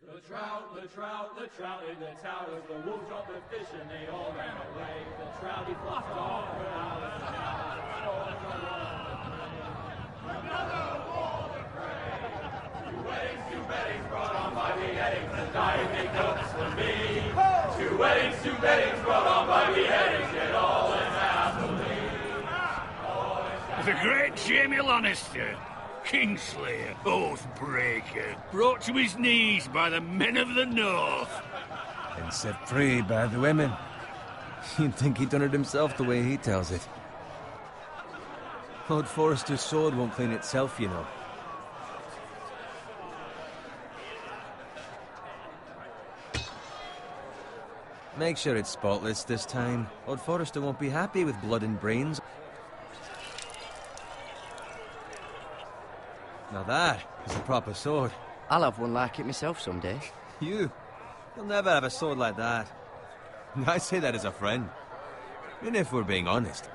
The trout in the towers, the wolves dropped the fish and they all ran away. The trout he flopped off for hours and hours. Another war to pray. Two weddings brought on by beheadings, and dying make notes for me. Two weddings brought on by beheadings, yet all is happily. The great Jamie Lannister, Kingslayer, Oathbreaker, brought to his knees by the men of the North. And set free by the women. You'd think he'd done it himself the way he tells it. Lord Forrester's sword won't clean itself, you know. Make sure it's spotless this time. Lord Forrester won't be happy with blood and brains. Now that is a proper sword. I'll have one like it myself someday. You'll never have a sword like that. I say that as a friend. And if we're being honest,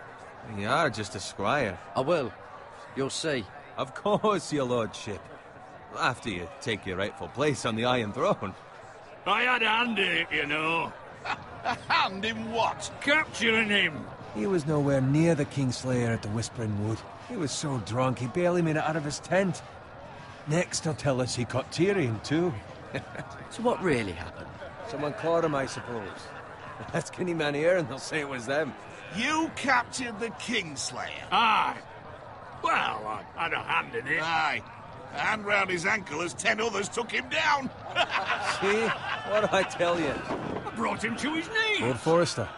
you are just a squire. I will. You'll see. Of course, your lordship. After you take your rightful place on the Iron Throne. I had a hand in it, you know. A hand in what? Capturing him. He was nowhere near the Kingslayer at the Whispering Wood. He was so drunk he barely made it out of his tent. Next he'll tell us he caught Tyrion too. So what really happened? Someone caught him, I suppose. Ask any man here and they'll say it was them. You captured the Kingslayer? Aye. Well, I had a hand in it. Aye. A hand round his ankle as 10 others took him down. See? What'd I tell you? I brought him to his knees. Lord Forrester.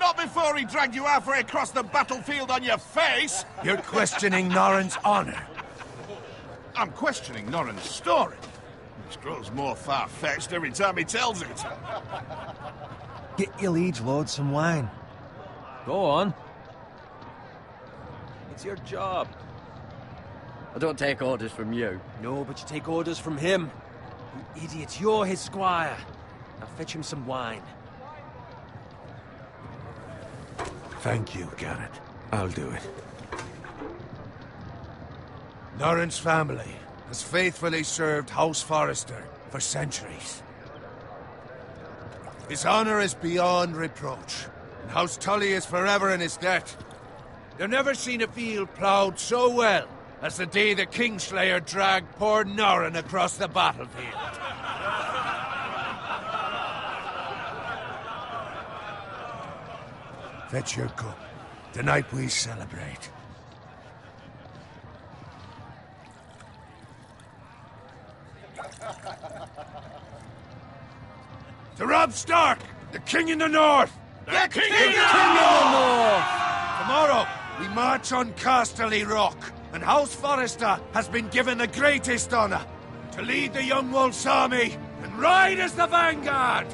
Not before he dragged you halfway across the battlefield on your face. You're questioning Norrin's honor. I'm questioning Norrin's story. Which grows more far-fetched every time he tells it. Get your liege lord some wine. Go on. It's your job. I don't take orders from you. No, but you take orders from him. You idiot, you're his squire. Now fetch him some wine. Thank you, Garrett. I'll do it. Norrin's family has faithfully served House Forrester for centuries. His honor is beyond reproach, and House Tully is forever in his debt. They've never seen a field ploughed so well as the day the Kingslayer dragged poor Norrin across the battlefield. Fetch your cup. Tonight we celebrate. To Robb Stark, the King in the North! The King in the North! Tomorrow, we march on Casterly Rock, and House Forrester has been given the greatest honor to lead the Young Wolf's army and ride as the vanguard!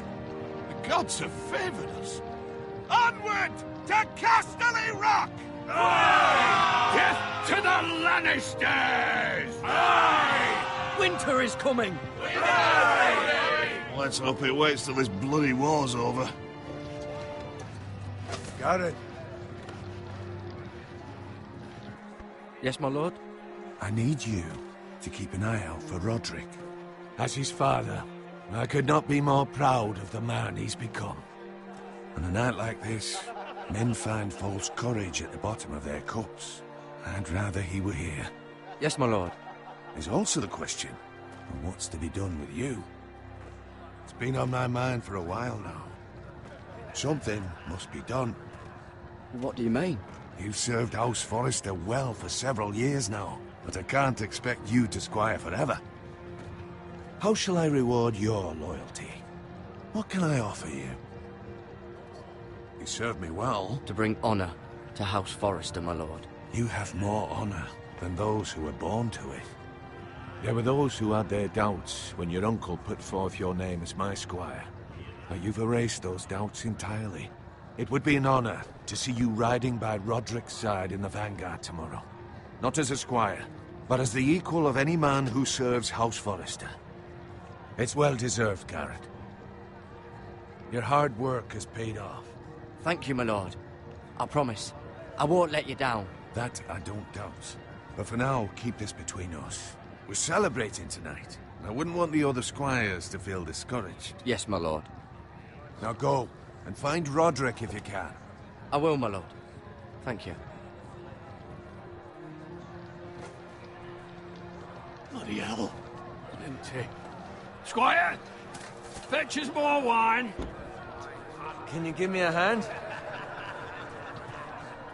The gods have favored us. Onward to Casterly Rock! Aye! Death to the Lannisters! Aye! Winter is coming! Aye! Let's hope it waits till this bloody war's over. Got it. Yes, my lord? I need you to keep an eye out for Roderick. As his father, I could not be more proud of the man he's become. On a night like this, men find false courage at the bottom of their cups. I'd rather he were here. Yes, my lord. There's also the question of what's to be done with you. It's been on my mind for a while now. Something must be done. What do you mean? You've served House Forrester well for several years now, but I can't expect you to squire forever. How shall I reward your loyalty? What can I offer you? You served me well. To bring honor to House Forrester, my lord. You have more honor than those who were born to it. There were those who had their doubts when your uncle put forth your name as my squire. But you've erased those doubts entirely. It would be an honor to see you riding by Roderick's side in the vanguard tomorrow. Not as a squire, but as the equal of any man who serves House Forrester. It's well deserved, Garrett. Your hard work has paid off. Thank you, my lord. I promise. I won't let you down. That I don't doubt. But for now, keep this between us. We're celebrating tonight, I wouldn't want the other squires to feel discouraged. Yes, my lord. Now go, and find Roderick if you can. I will, my lord. Thank you. Bloody hell. Empty. Squire! Fetch us more wine. Can you give me a hand?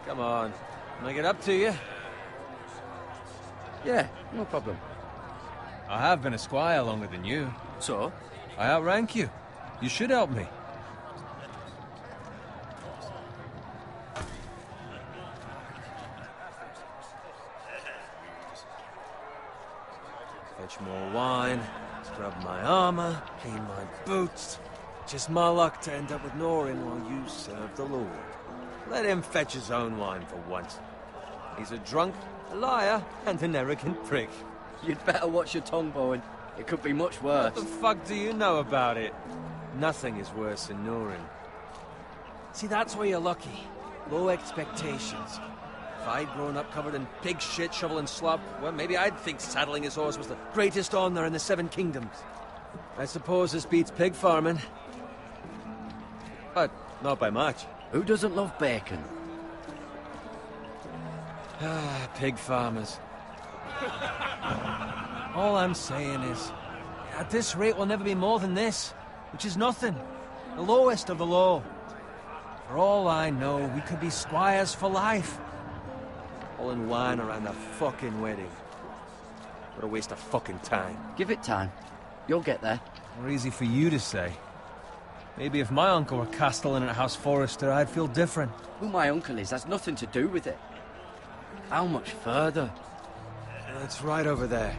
Come on. Can I get up to you? Yeah, no problem. I have been a squire longer than you. So? I outrank you. You should help me. Fetch more wine, scrub my armor, clean my boots. Just my luck to end up with Norin while you serve the Lord. Let him fetch his own wine for once. He's a drunk, a liar, and an arrogant prick. You'd better watch your tongue, Bowen. It could be much worse. What the fuck do you know about it? Nothing is worse than Norin. See, that's where you're lucky. Low expectations. If I'd grown up covered in pig shit, shoveling slop, well, maybe I'd think saddling his horse was the greatest honor in the Seven Kingdoms. I suppose this beats pig farming. But not by much. Who doesn't love bacon? Ah, pig farmers. All I'm saying is, at this rate we'll never be more than this, which is nothing. The lowest of the low. For all I know, we could be squires for life. Pulling wine around a fucking wedding. What a waste of fucking time. Give it time. You'll get there. More easy for you to say. Maybe if my uncle were castellan at House Forrester, I'd feel different. Who my uncle is has nothing to do with it. How much further? It's right over there.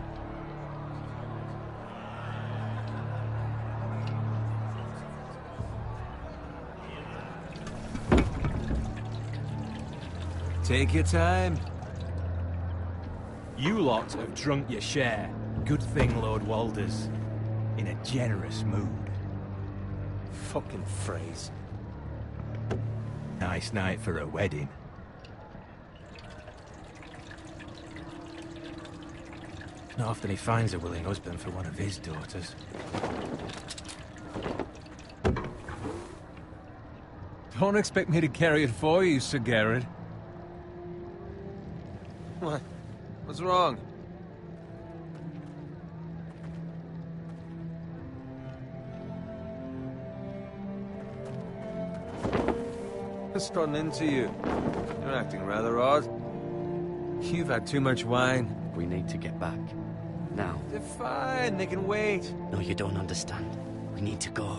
Take your time. You lot have drunk your share. Good thing Lord Walder's in a generous mood. Fucking phrase. Nice night for a wedding. Not often he finds a willing husband for one of his daughters. Don't expect me to carry it for you, Sir Garrett. What? What's wrong? What's gotten into you? You're acting rather odd. You've had too much wine. We need to get back. Now. They're fine, they can wait. No, you don't understand. We need to go.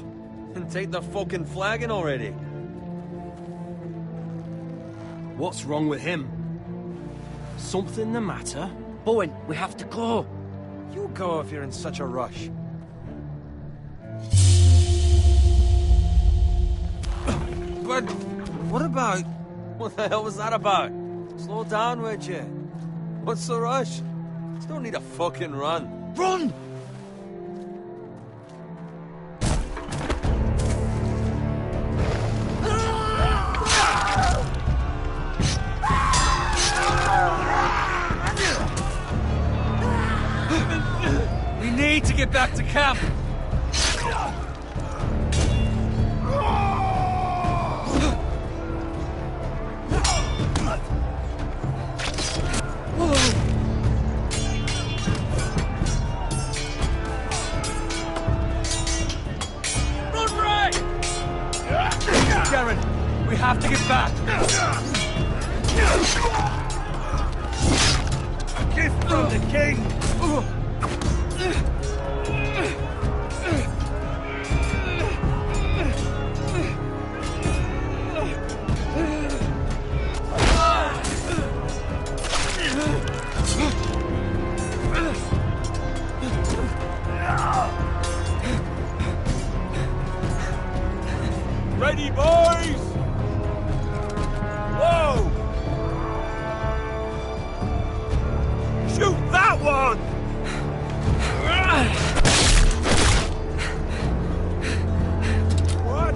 And take the fucking flagon already. What's wrong with him? Something the matter? Bowen, we have to go. You go if you're in such a rush. But what about... What the hell was that about? Slow down, would you? What's the rush? Just don't need a fucking run. Run! We need to get back to camp. Garen, we have to get back. A gift from the king. Ready, boys! Whoa! Shoot that one! What?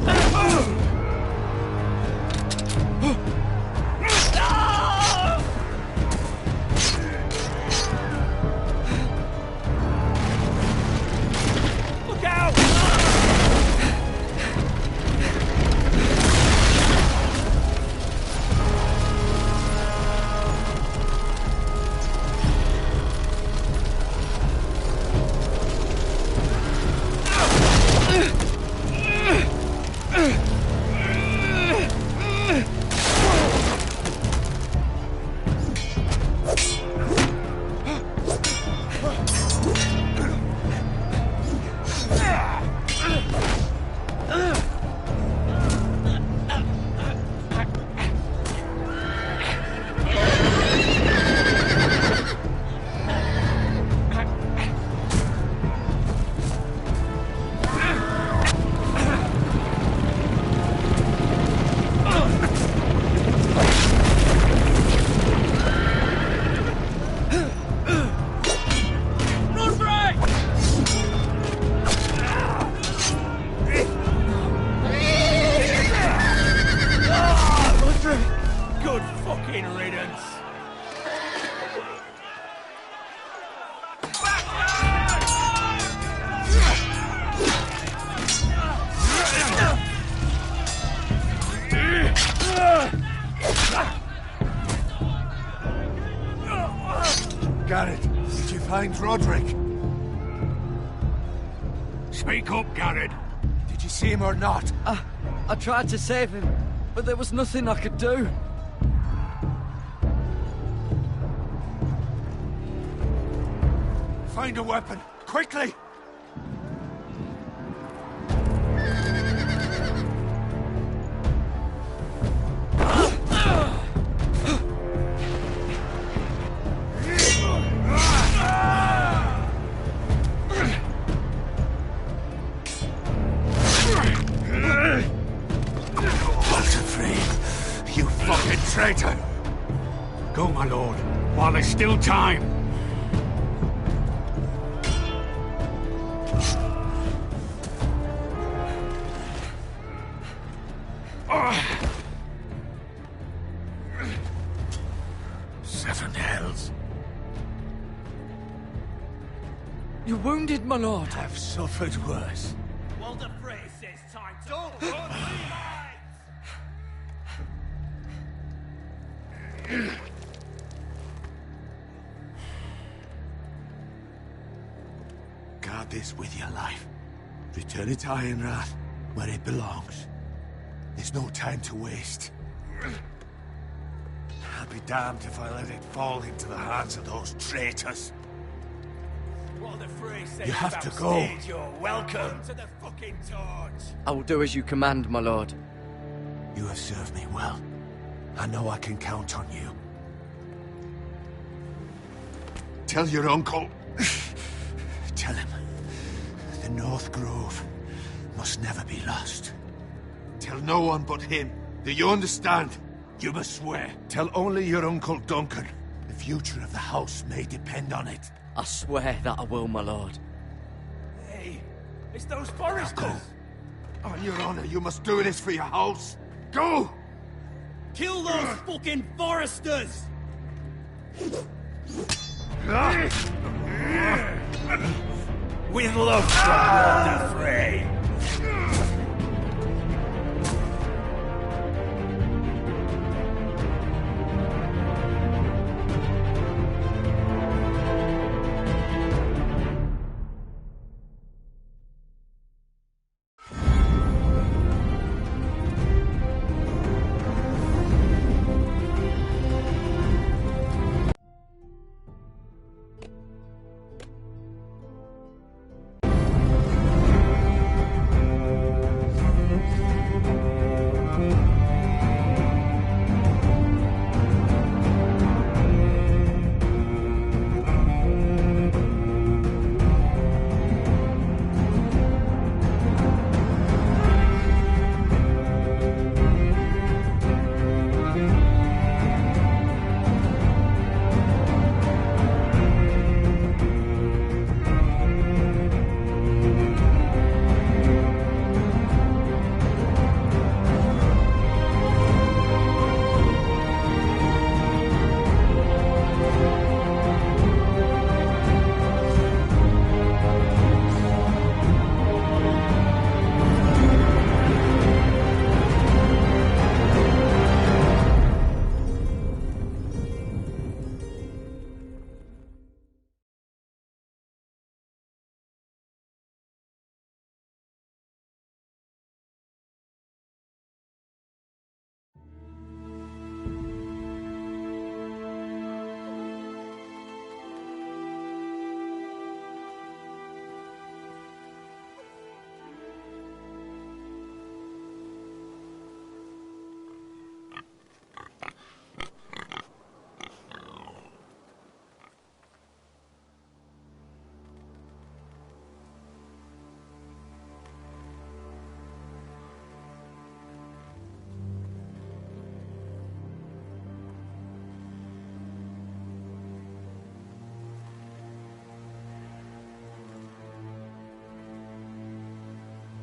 find Roderick? Speak up, Garrett. Did you see him or not? I tried to save him, but there was nothing I could do. Find a weapon, quickly! You fucking traitor! Go, my lord, while there's still time. Seven hells. You're wounded, my lord. I've suffered worse. Well, the phrase says time to... Don't run, Guard this with your life. Return it to Ironrath, where it belongs. There's no time to waste. I'll be damned if I let it fall into the hands of those traitors. Well, the phrase says You have to go. You're welcome to the fucking torch. I will do as you command, my lord. You have served me well. I know I can count on you. Tell your uncle... Tell him. The North Grove must never be lost. Tell no one but him. Do you understand? You must swear. Tell only your Uncle Duncan. The future of the house may depend on it. I swear that I will, my lord. Hey, it's those Now foresters. go. On your honor, you must do this for your house. Go! Kill those fucking foresters! With love from Lord Frey.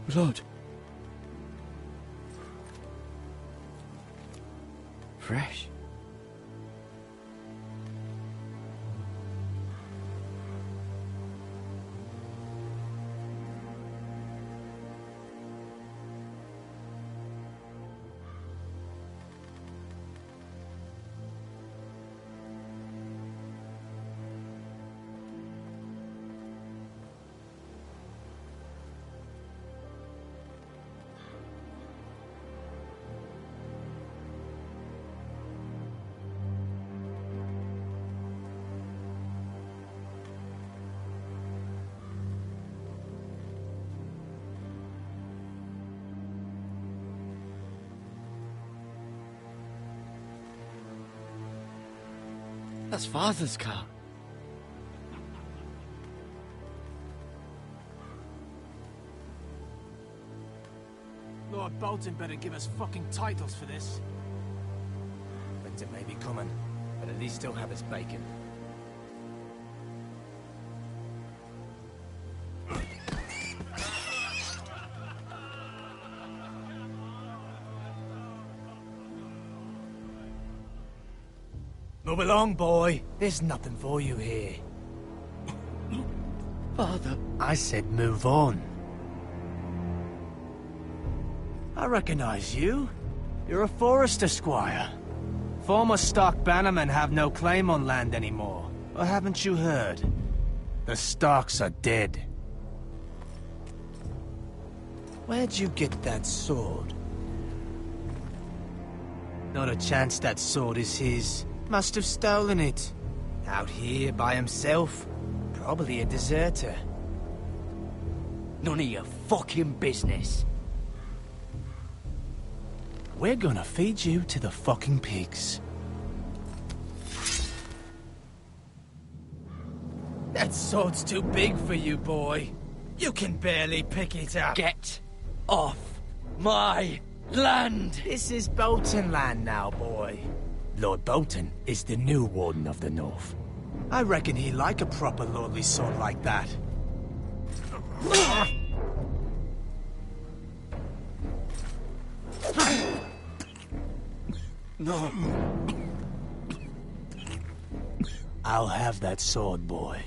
Blood. Fresh. That's Father's car. Lord Bolton better give us fucking titles for this. Winter may be coming, but at least still have his bacon. Move along, boy. There's nothing for you here. Father. I said move on. I recognize you. You're a Forester squire. Former Stark bannermen have no claim on land anymore. Or haven't you heard? The Starks are dead. Where'd you get that sword? Not a chance that sword is his. Must have stolen it. Out here by himself. Probably a deserter. None of your fucking business. We're gonna feed you to the fucking pigs. That sword's too big for you, boy. You can barely pick it up. Get off my land! This is Bolton land now, boy. Lord Bolton is the new Warden of the North. I reckon he'd like a proper lordly sword like that. No. I'll have that sword, boy.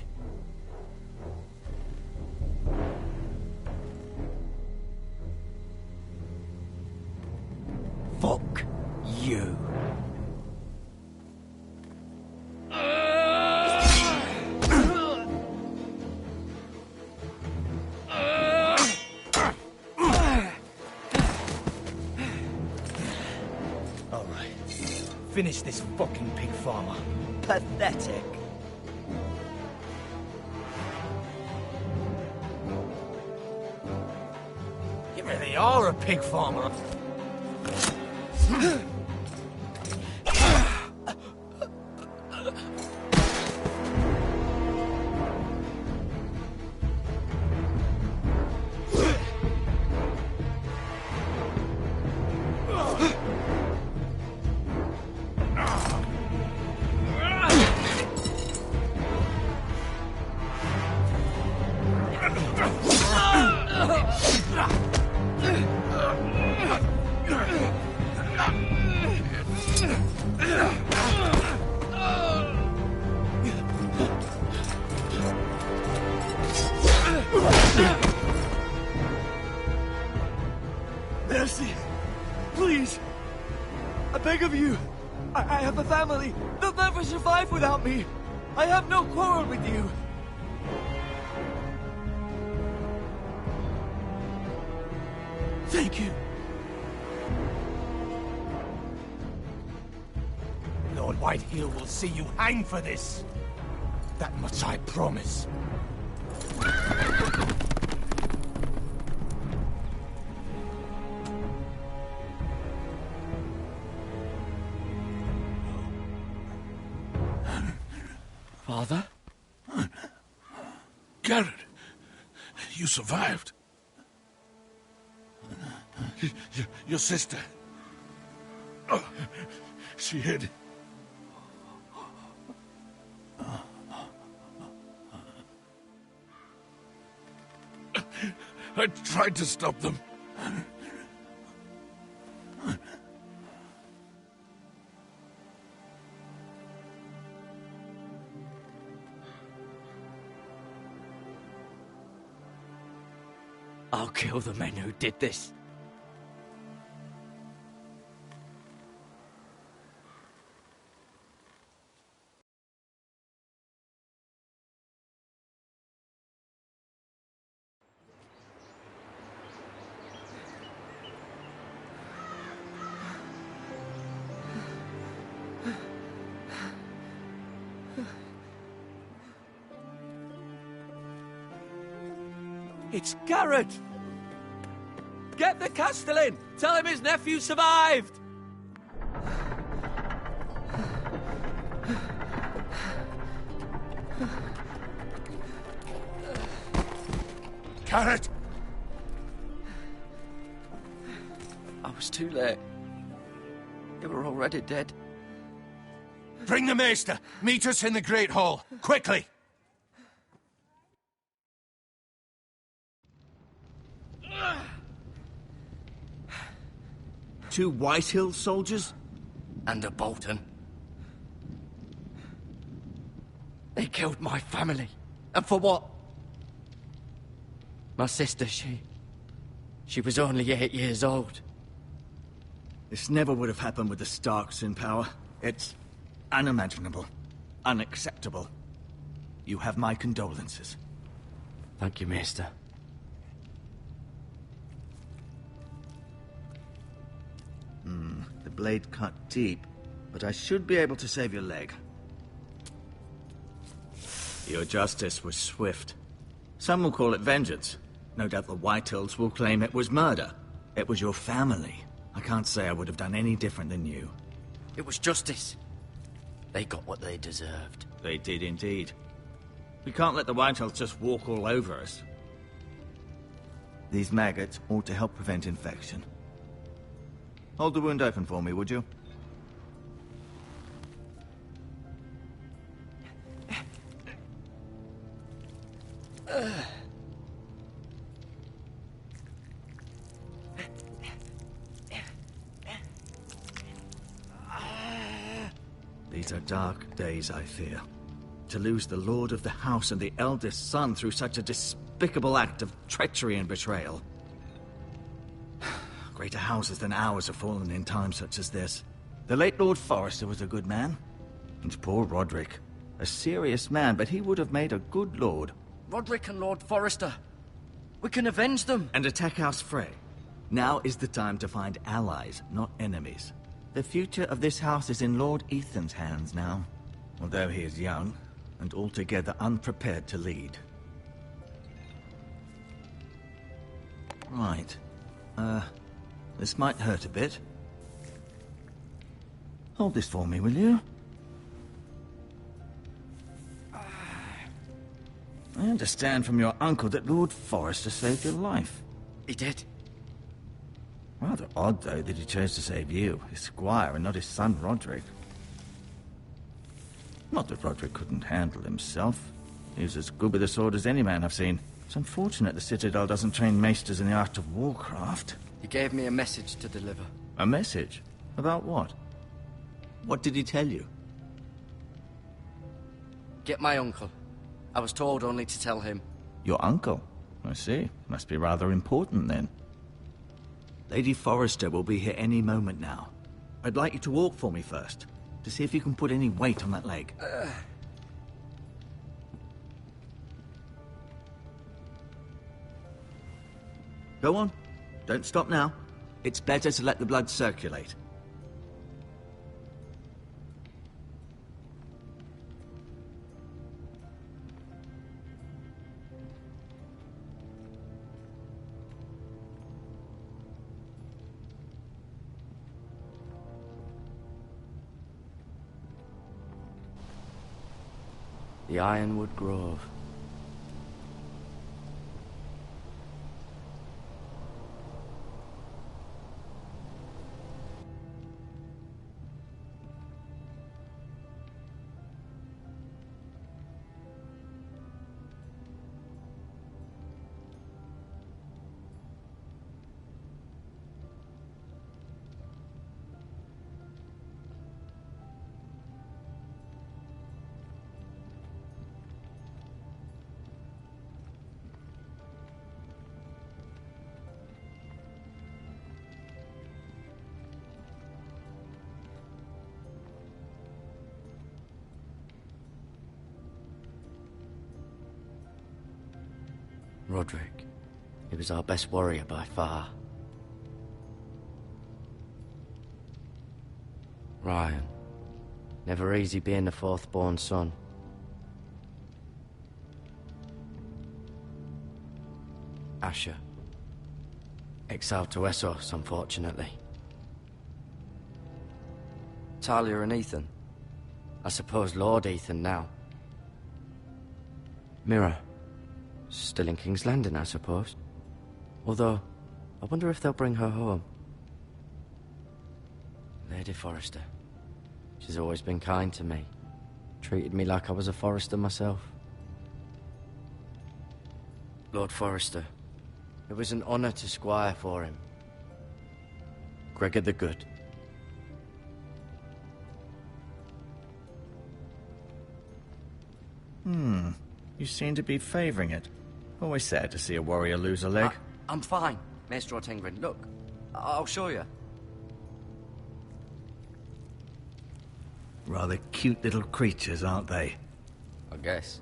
Fuck you. Finish this fucking pig farmer. Pathetic. You really are a pig farmer. Mercy! Please! I beg of you! I have a family! They'll never survive without me! I have no quarrel with you! Thank you! Lord Whitehill will see you hang for this. That much I promise. Father? Garrett, you survived. Your sister. Oh, she hid. I tried to stop them. I'll kill the men who did this. It's Garrett! Get the Castellan! Tell him his nephew survived! Carrot! I was too late. They were already dead. Bring the maester! Meet us in the Great Hall! Quickly! Two Whitehill soldiers? And a Bolton. They killed my family. And for what? My sister, she was only 8 years old. This never would have happened with the Starks in power. It's unimaginable. Unacceptable. You have my condolences. Thank you, Maester. The blade cut deep, but I should be able to save your leg. Your justice was swift. Some will call it vengeance. No doubt the Whitehills will claim it was murder. It was your family. I can't say I would have done any different than you. It was justice. They got what they deserved. They did indeed. We can't let the Whitehills just walk all over us. These maggots ought to help prevent infection. Hold the wound open for me, would you? These are dark days, I fear. To lose the lord of the house and the eldest son through such a despicable act of treachery and betrayal. Greater houses than ours have fallen in times such as this. The late Lord Forrester was a good man. And poor Roderick. A serious man, but he would have made a good lord. Roderick and Lord Forrester. We can avenge them. And attack House Frey. Now is the time to find allies, not enemies. The future of this house is in Lord Ethan's hands now. Although he is young, and altogether unprepared to lead. Right. This might hurt a bit. Hold this for me, will you? I understand from your uncle that Lord Forrester saved your life. He did. Rather odd, though, that he chose to save you, his squire, and not his son, Roderick. Not that Roderick couldn't handle himself. He was as good with a sword as any man I've seen. It's unfortunate the Citadel doesn't train maesters in the art of warcraft. He gave me a message to deliver. A message? About what? What did he tell you? Get my uncle. I was told only to tell him. Your uncle? I see. Must be rather important, then. Lady Forrester will be here any moment now. I'd like you to walk for me first, to see if you can put any weight on that leg. Go on. Don't stop now. It's better to let the blood circulate. The Ironwood Grove. Roderick. He was our best warrior by far. Ryan. Never easy being the fourth-born son. Asher. Exiled to Essos, unfortunately. Talia and Ethan. I suppose Lord Ethan now. Mira. Still in King's Landing, I suppose. Although, I wonder if they'll bring her home. Lady Forrester. She's always been kind to me. Treated me like I was a Forrester myself. Lord Forrester. It was an honor to squire for him. Gregor the Good. You seem to be favoring it. Always sad to see a warrior lose a leg. I'm fine, Maester Ortengrin. Look, I'll show you. Rather cute little creatures, aren't they? I guess.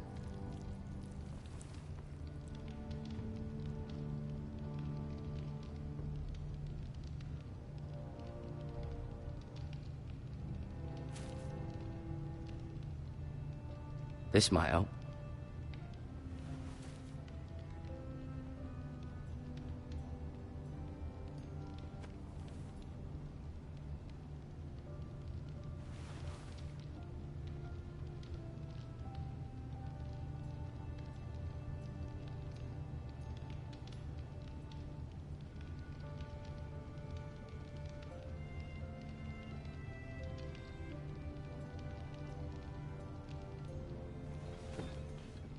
This might help.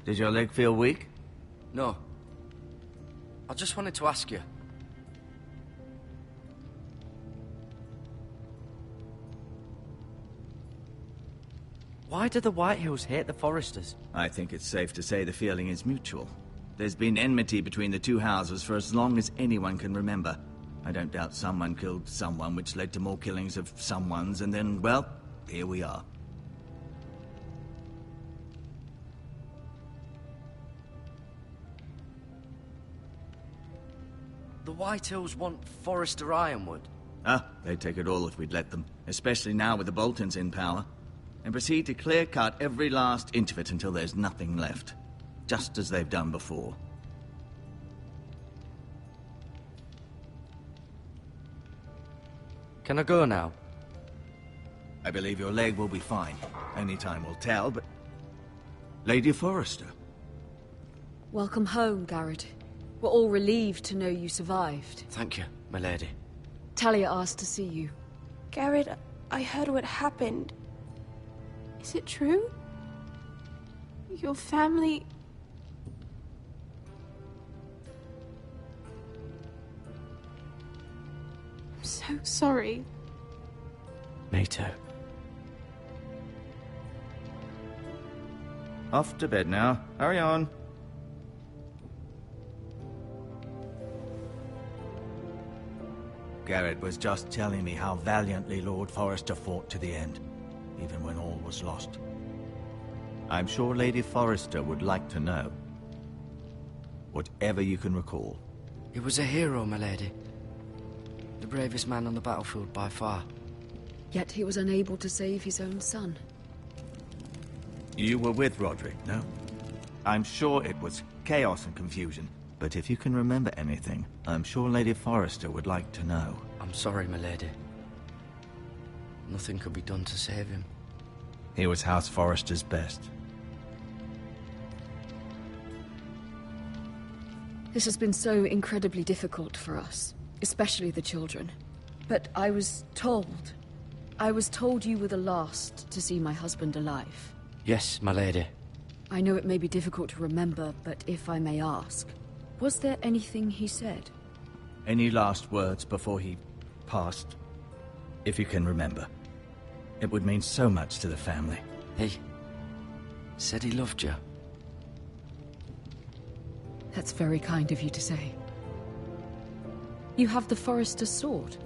Did your leg feel weak? No. I just wanted to ask you. Why do the Whitehills hate the Forresters? I think it's safe to say the feeling is mutual. There's been enmity between the two houses for as long as anyone can remember. I don't doubt someone killed someone, which led to more killings of someones, and then, well, here we are. The Whitehills want Forrester Ironwood. They'd take it all if we'd let them, especially now with the Boltons in power, and proceed to clear-cut every last inch of it until there's nothing left, just as they've done before. Can I go now? I believe your leg will be fine. Only time will tell, but... Lady Forrester. Welcome home, Garrett. We're all relieved to know you survived. Thank you, my lady. Talia asked to see you. Garrett, I heard what happened. Is it true? Your family... I'm so sorry. Me too. Off to bed now. Hurry on. Garrett was just telling me how valiantly Lord Forrester fought to the end, even when all was lost. I'm sure Lady Forrester would like to know. Whatever you can recall. He was a hero, my lady. The bravest man on the battlefield by far. Yet he was unable to save his own son. You were with Roderick, no? I'm sure it was chaos and confusion. But if you can remember anything, I'm sure Lady Forrester would like to know. I'm sorry, my lady. Nothing could be done to save him. He was House Forrester's best. This has been so incredibly difficult for us, especially the children. But I was told you were the last to see my husband alive. Yes, my lady. I know it may be difficult to remember, but if I may ask, was there anything he said? Any last words before he passed? If you can remember. It would mean so much to the family. He said he loved you. That's very kind of you to say. You have the Forrester's sword.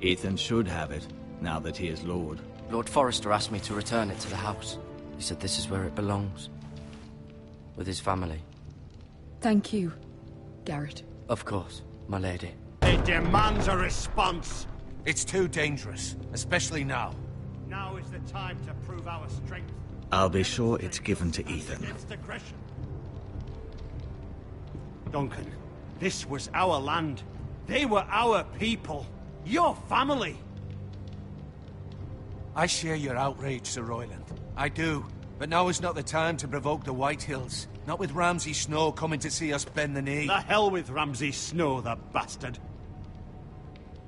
Ethan should have it, now that he is Lord. Lord Forrester asked me to return it to the house. He said this is where it belongs. With his family. Thank you, Garrett. Of course, my lady. It demands a response. It's too dangerous, especially now. Now is the time to prove our strength. I'll be sure it's given to Ethan. Against aggression. Duncan, this was our land. They were our people. Your family. I share your outrage, Sir Royland. I do. But now is not the time to provoke the Whitehills. Not with Ramsay Snow coming to see us bend the knee. The hell with Ramsay Snow, the bastard.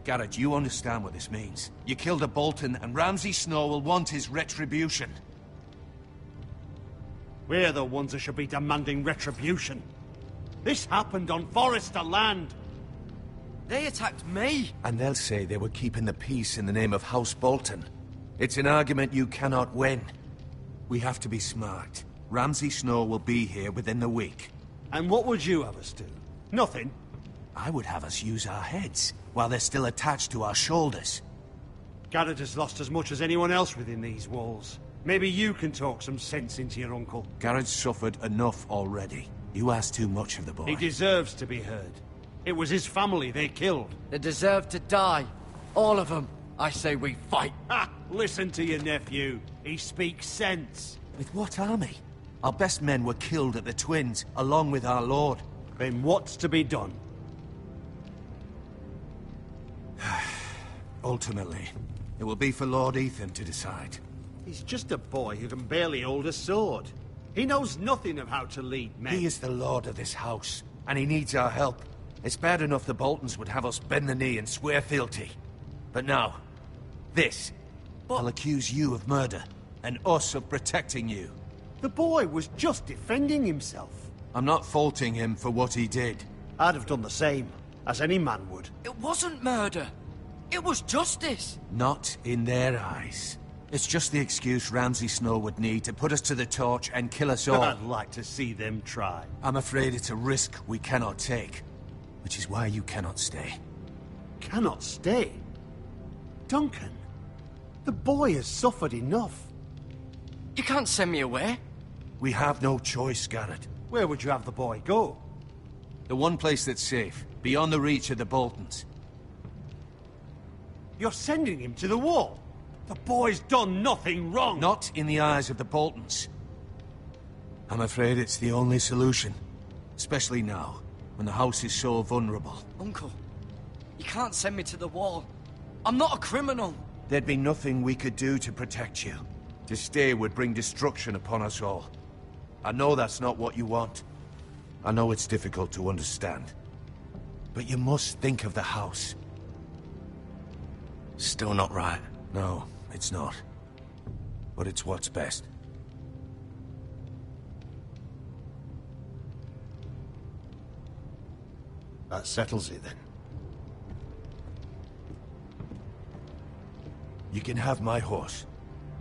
Garrett, you understand what this means. You killed a Bolton, and Ramsay Snow will want his retribution. We're the ones that should be demanding retribution. This happened on Forrester land. They attacked me! And they'll say they were keeping the peace in the name of House Bolton. It's an argument you cannot win. We have to be smart. Ramsay Snow will be here within the week. And what would you have us do? Nothing. I would have us use our heads, while they're still attached to our shoulders. Garrett has lost as much as anyone else within these walls. Maybe you can talk some sense into your uncle. Garrett's suffered enough already. You ask too much of the boy. He deserves to be heard. It was his family they killed. They deserve to die. All of them. I say we fight. Ha! Listen to your nephew. He speaks sense. With what army? Our best men were killed at the Twins, along with our lord. Then what's to be done? Ultimately, it will be for Lord Ethan to decide. He's just a boy who can barely hold a sword. He knows nothing of how to lead men. He is the lord of this house, and he needs our help. It's bad enough the Boltons would have us bend the knee and swear fealty. But now, this. I'll accuse you of murder, and us of protecting you. The boy was just defending himself. I'm not faulting him for what he did. I'd have done the same, as any man would. It wasn't murder. It was justice. Not in their eyes. It's just the excuse Ramsay Snow would need to put us to the torch and kill us all. I'd like to see them try. I'm afraid it's a risk we cannot take, which is why you cannot stay. Cannot stay? Duncan, the boy has suffered enough. You can't send me away. We have no choice, Garrett. Where would you have the boy go? The one place that's safe, beyond the reach of the Boltons. You're sending him to the wall? The boy's done nothing wrong! Not in the eyes of the Boltons. I'm afraid it's the only solution. Especially now, when the house is so vulnerable. Uncle, you can't send me to the wall. I'm not a criminal. There'd be nothing we could do to protect you. To stay would bring destruction upon us all. I know that's not what you want. I know it's difficult to understand. But you must think of the house. Still not right. No, it's not. But it's what's best. That settles it, then. You can have my horse.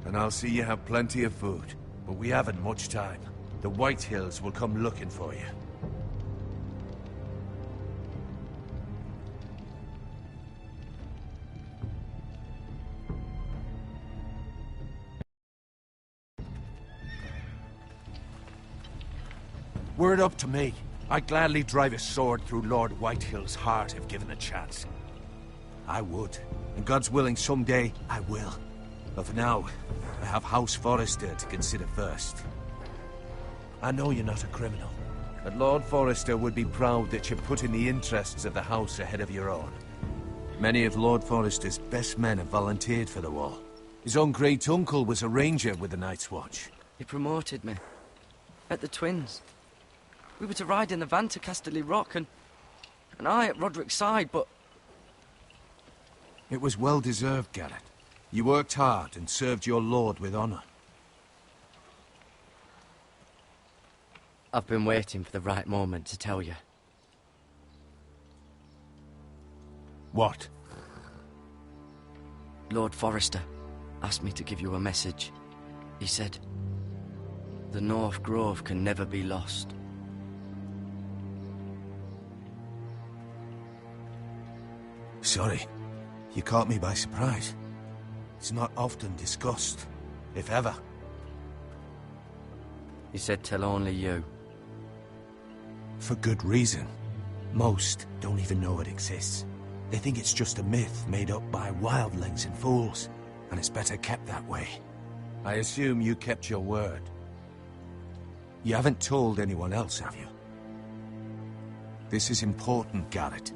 And I'll see you have plenty of food. But we haven't much time. The White Hills will come looking for you. Were it up to me, I'd gladly drive a sword through Lord Whitehill's heart if given the chance. I would. And God's willing, someday I will. But for now, I have House Forrester to consider first. I know you're not a criminal, but Lord Forrester would be proud that you're putting the interests of the house ahead of your own. Many of Lord Forrester's best men have volunteered for the war. His own great-uncle was a ranger with the Night's Watch. He promoted me. At the Twins. We were to ride in the van to Casterly Rock, and I at Roderick's side, but... It was well-deserved, Garrett. You worked hard and served your lord with honor. I've been waiting for the right moment to tell you. What? Lord Forrester asked me to give you a message. He said, the North Grove can never be lost. Sorry. You caught me by surprise. It's not often discussed, if ever. He said tell only you. For good reason. Most don't even know it exists. They think it's just a myth made up by wildlings and fools, and it's better kept that way. I assume you kept your word. You haven't told anyone else, have you? This is important, Garrett.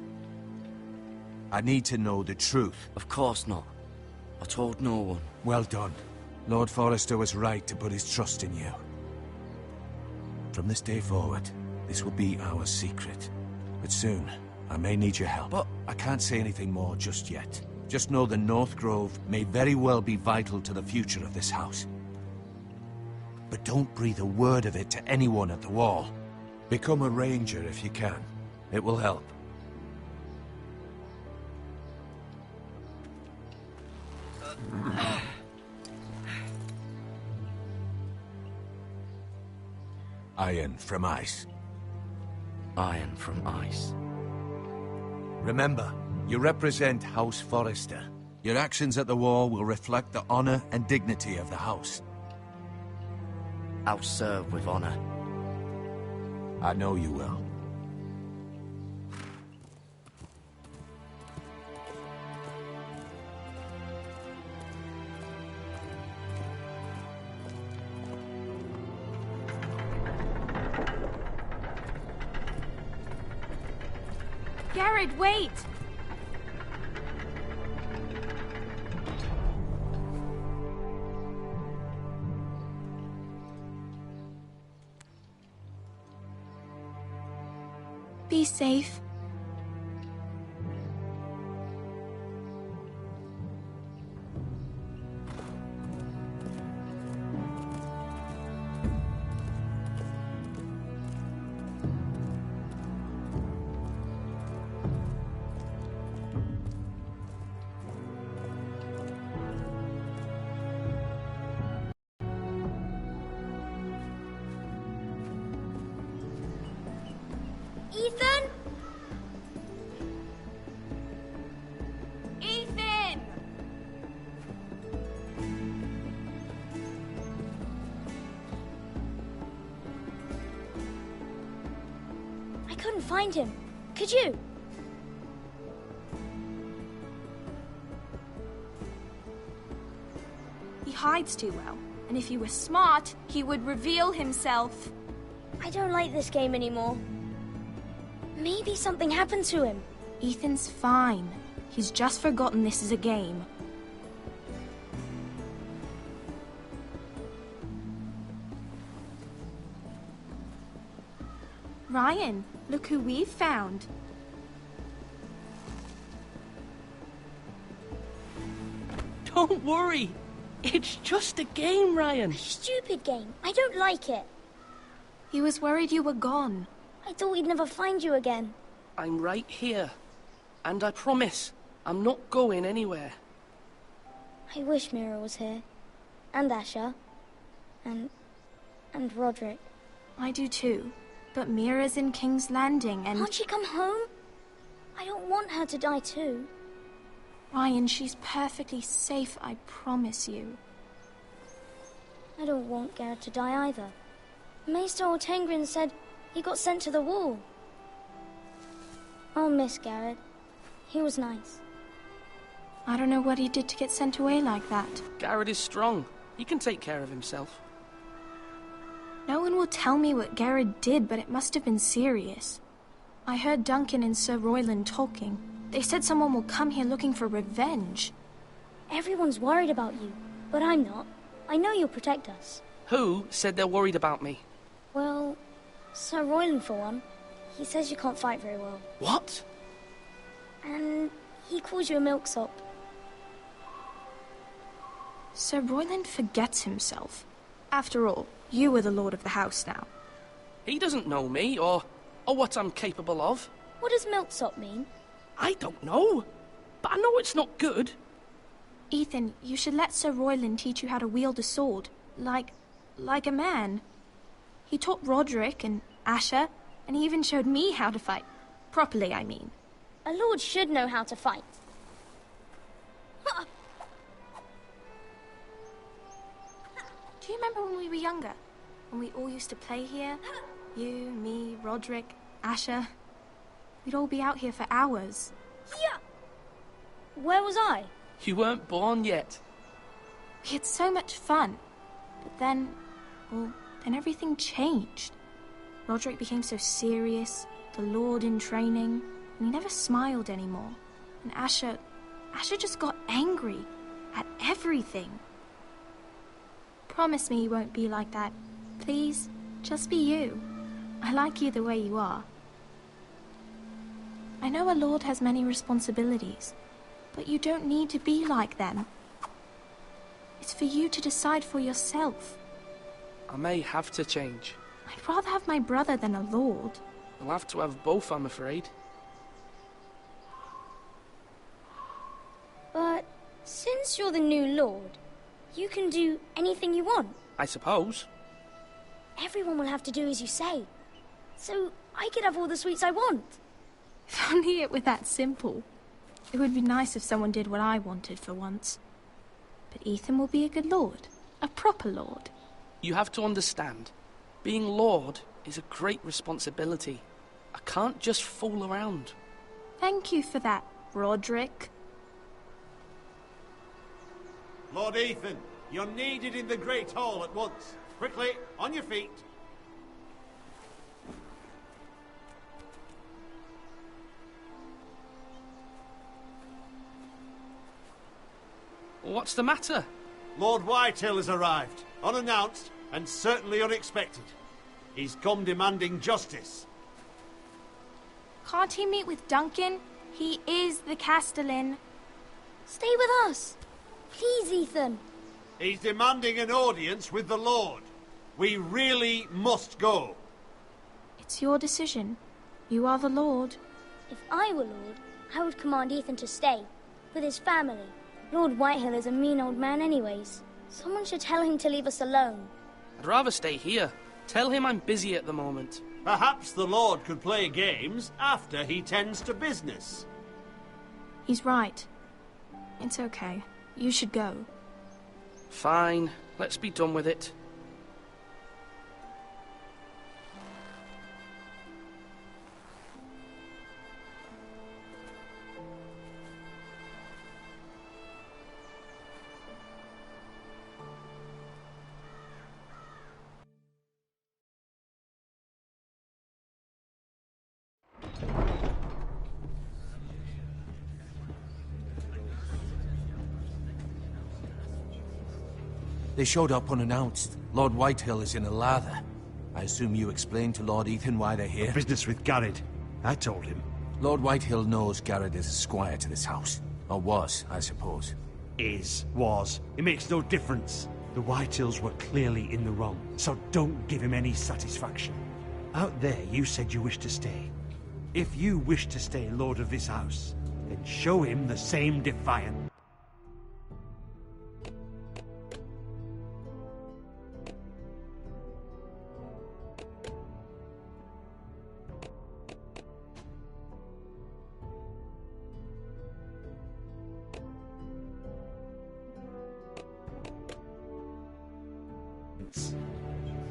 I need to know the truth. Of course not. I told no one. Well done. Lord Forrester was right to put his trust in you. From this day forward, this will be our secret. But soon, I may need your help. But I can't say anything more just yet. Just know the North Grove may very well be vital to the future of this house. But don't breathe a word of it to anyone at the Wall. Become a ranger if you can. It will help. Iron from ice. Iron from ice. Remember, you represent House Forrester. Your actions at the Wall will reflect the honor and dignity of the house. I'll serve with honor. I know you will. Garrett, wait! Be safe. Ethan? Ethan! I couldn't find him. Could you? He hides too well, and if he were smart, he would reveal himself. I don't like this game anymore. Maybe something happened to him. Ethan's fine. He's just forgotten this is a game. Ryan, look who we've found. Don't worry. It's just a game, Ryan. A stupid game. I don't like it. He was worried you were gone. I thought we'd never find you again. I'm right here. And I promise, I'm not going anywhere. I wish Mira was here. And Asher. And Roderick. I do too. But Mira's in King's Landing and... Can't she come home? I don't want her to die too. Ryan, she's perfectly safe, I promise you. I don't want Garrett to die either. Maester Ortengrin said he got sent to the Wall. I'll miss Garrett. He was nice. I don't know what he did to get sent away like that. Garrett is strong. He can take care of himself. No one will tell me what Garrett did, but it must have been serious. I heard Duncan and Sir Royland talking. They said someone will come here looking for revenge. Everyone's worried about you, but I'm not. I know you'll protect us. Who said they're worried about me? Well, Sir Royland for one. He says you can't fight very well. What? And he calls you a milksop. Sir Royland forgets himself. After all, you are the lord of the house now. He doesn't know me, or what I'm capable of. What does milksop mean? I don't know, but I know it's not good. Ethan, you should let Sir Royland teach you how to wield a sword, like a man. He taught Roderick and Asher, and he even showed me how to fight. Properly, I mean. A lord should know how to fight. Do you remember when we were younger? When we all used to play here? You, me, Roderick, Asher. We'd all be out here for hours. Yeah. Where was I? You weren't born yet. We had so much fun. But then, then everything changed. Roderick became so serious, the Lord in training, and he never smiled anymore. And Asher just got angry at everything. Promise me you won't be like that, please? Just be you. I like you the way you are. I know a lord has many responsibilities, but you don't need to be like them. It's for you to decide for yourself. I may have to change. I'd rather have my brother than a lord. I'll have to have both, I'm afraid. But since you're the new lord, you can do anything you want. I suppose. Everyone will have to do as you say. So I could have all the sweets I want. If only it were that simple. It would be nice if someone did what I wanted for once. But Ethan will be a good lord. A proper lord. You have to understand. Being lord is a great responsibility. I can't just fool around. Thank you for that, Roderick. Lord Ethan, you're needed in the Great Hall at once. Quickly, on your feet. What's the matter? Lord Whitehill has arrived, unannounced and certainly unexpected. He's come demanding justice. Can't he meet with Duncan? He is the Castellan. Stay with us. Please, Ethan. He's demanding an audience with the Lord. We really must go. It's your decision. You are the Lord. If I were Lord, I would command Ethan to stay, with his family. Lord Whitehill is a mean old man anyways. Someone should tell him to leave us alone. I'd rather stay here. Tell him I'm busy at the moment. Perhaps the Lord could play games after he tends to business. He's right. It's okay. You should go. Fine. Let's be done with it. They showed up unannounced. Lord Whitehill is in a lather. I assume you explained to Lord Ethan why they're here? Business with Garrett. I told him. Lord Whitehill knows Garrett is a squire to this house. Or was, I suppose. Was. It makes no difference. The Whitehills were clearly in the wrong, so don't give him any satisfaction. Out there, you said you wished to stay. If you wish to stay lord of this house, then show him the same defiance.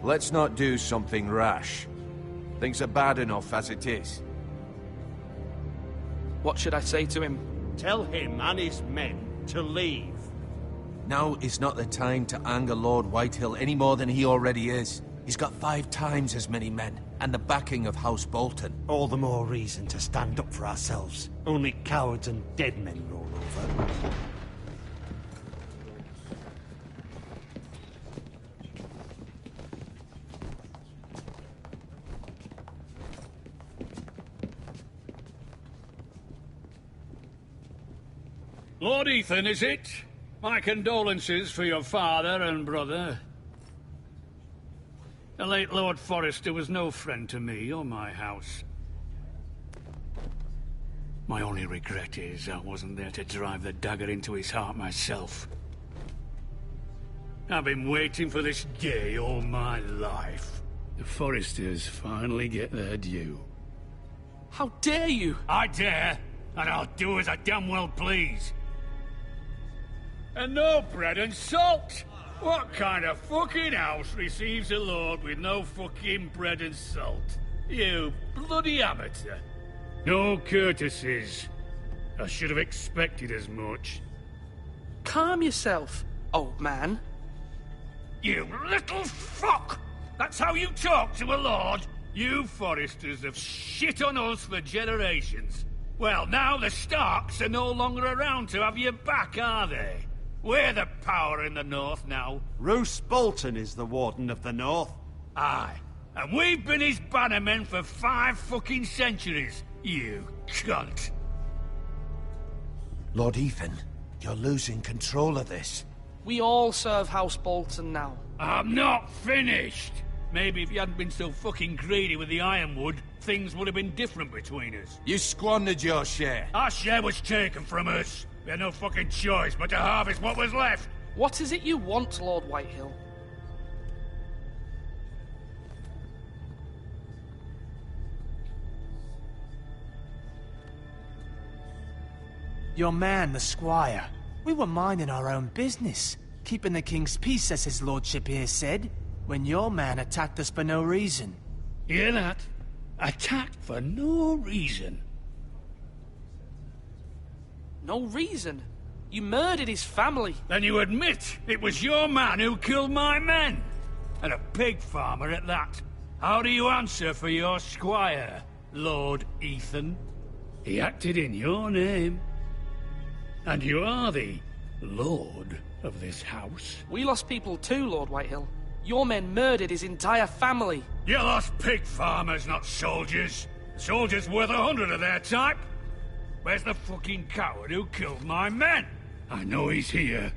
Let's not do something rash. Things are bad enough as it is. What should I say to him? Tell him and his men to leave. Now is not the time to anger Lord Whitehill any more than he already is. He's got 5 times as many men, and the backing of House Bolton. All the more reason to stand up for ourselves. Only cowards and dead men roll over. Lord Ethan, is it? My condolences for your father and brother. The late Lord Forrester was no friend to me or my house. My only regret is I wasn't there to drive the dagger into his heart myself. I've been waiting for this day all my life. The Forresters finally get their due. How dare you? I dare, and I'll do as I damn well please. And no bread and salt! What kind of fucking house receives a lord with no fucking bread and salt? You bloody amateur. No courtesies. I should have expected as much. Calm yourself, old man. You little fuck! That's how you talk to a lord? You Forresters have shit on us for generations. Well, now the Starks are no longer around to have your back, are they? We're the power in the north now. Roose Bolton is the Warden of the North. Aye, And we've been his bannermen for 5 fucking centuries, you cunt. Lord Ethan, you're losing control of this. We all serve House Bolton now. I'm not finished! Maybe if you hadn't been so fucking greedy with the ironwood, things would have been different between us. You squandered your share. Our share was taken from us. We had no fucking choice but to harvest what was left. What is it you want, Lord Whitehill? Your man, the squire. We were minding our own business, keeping the king's peace, as his lordship here said, when your man attacked us for no reason. Hear that? Attacked for no reason. No reason? You murdered his family. Then you admit it was your man who killed my men? And a pig farmer at that. How do you answer for your squire, Lord Ethan? He acted in your name. And you are the lord of this house. We lost people too, Lord Whitehill. Your men murdered his entire family. You lost pig farmers, not soldiers. Soldiers worth 100 of their type. Where's the fucking coward who killed my men? I know he's here.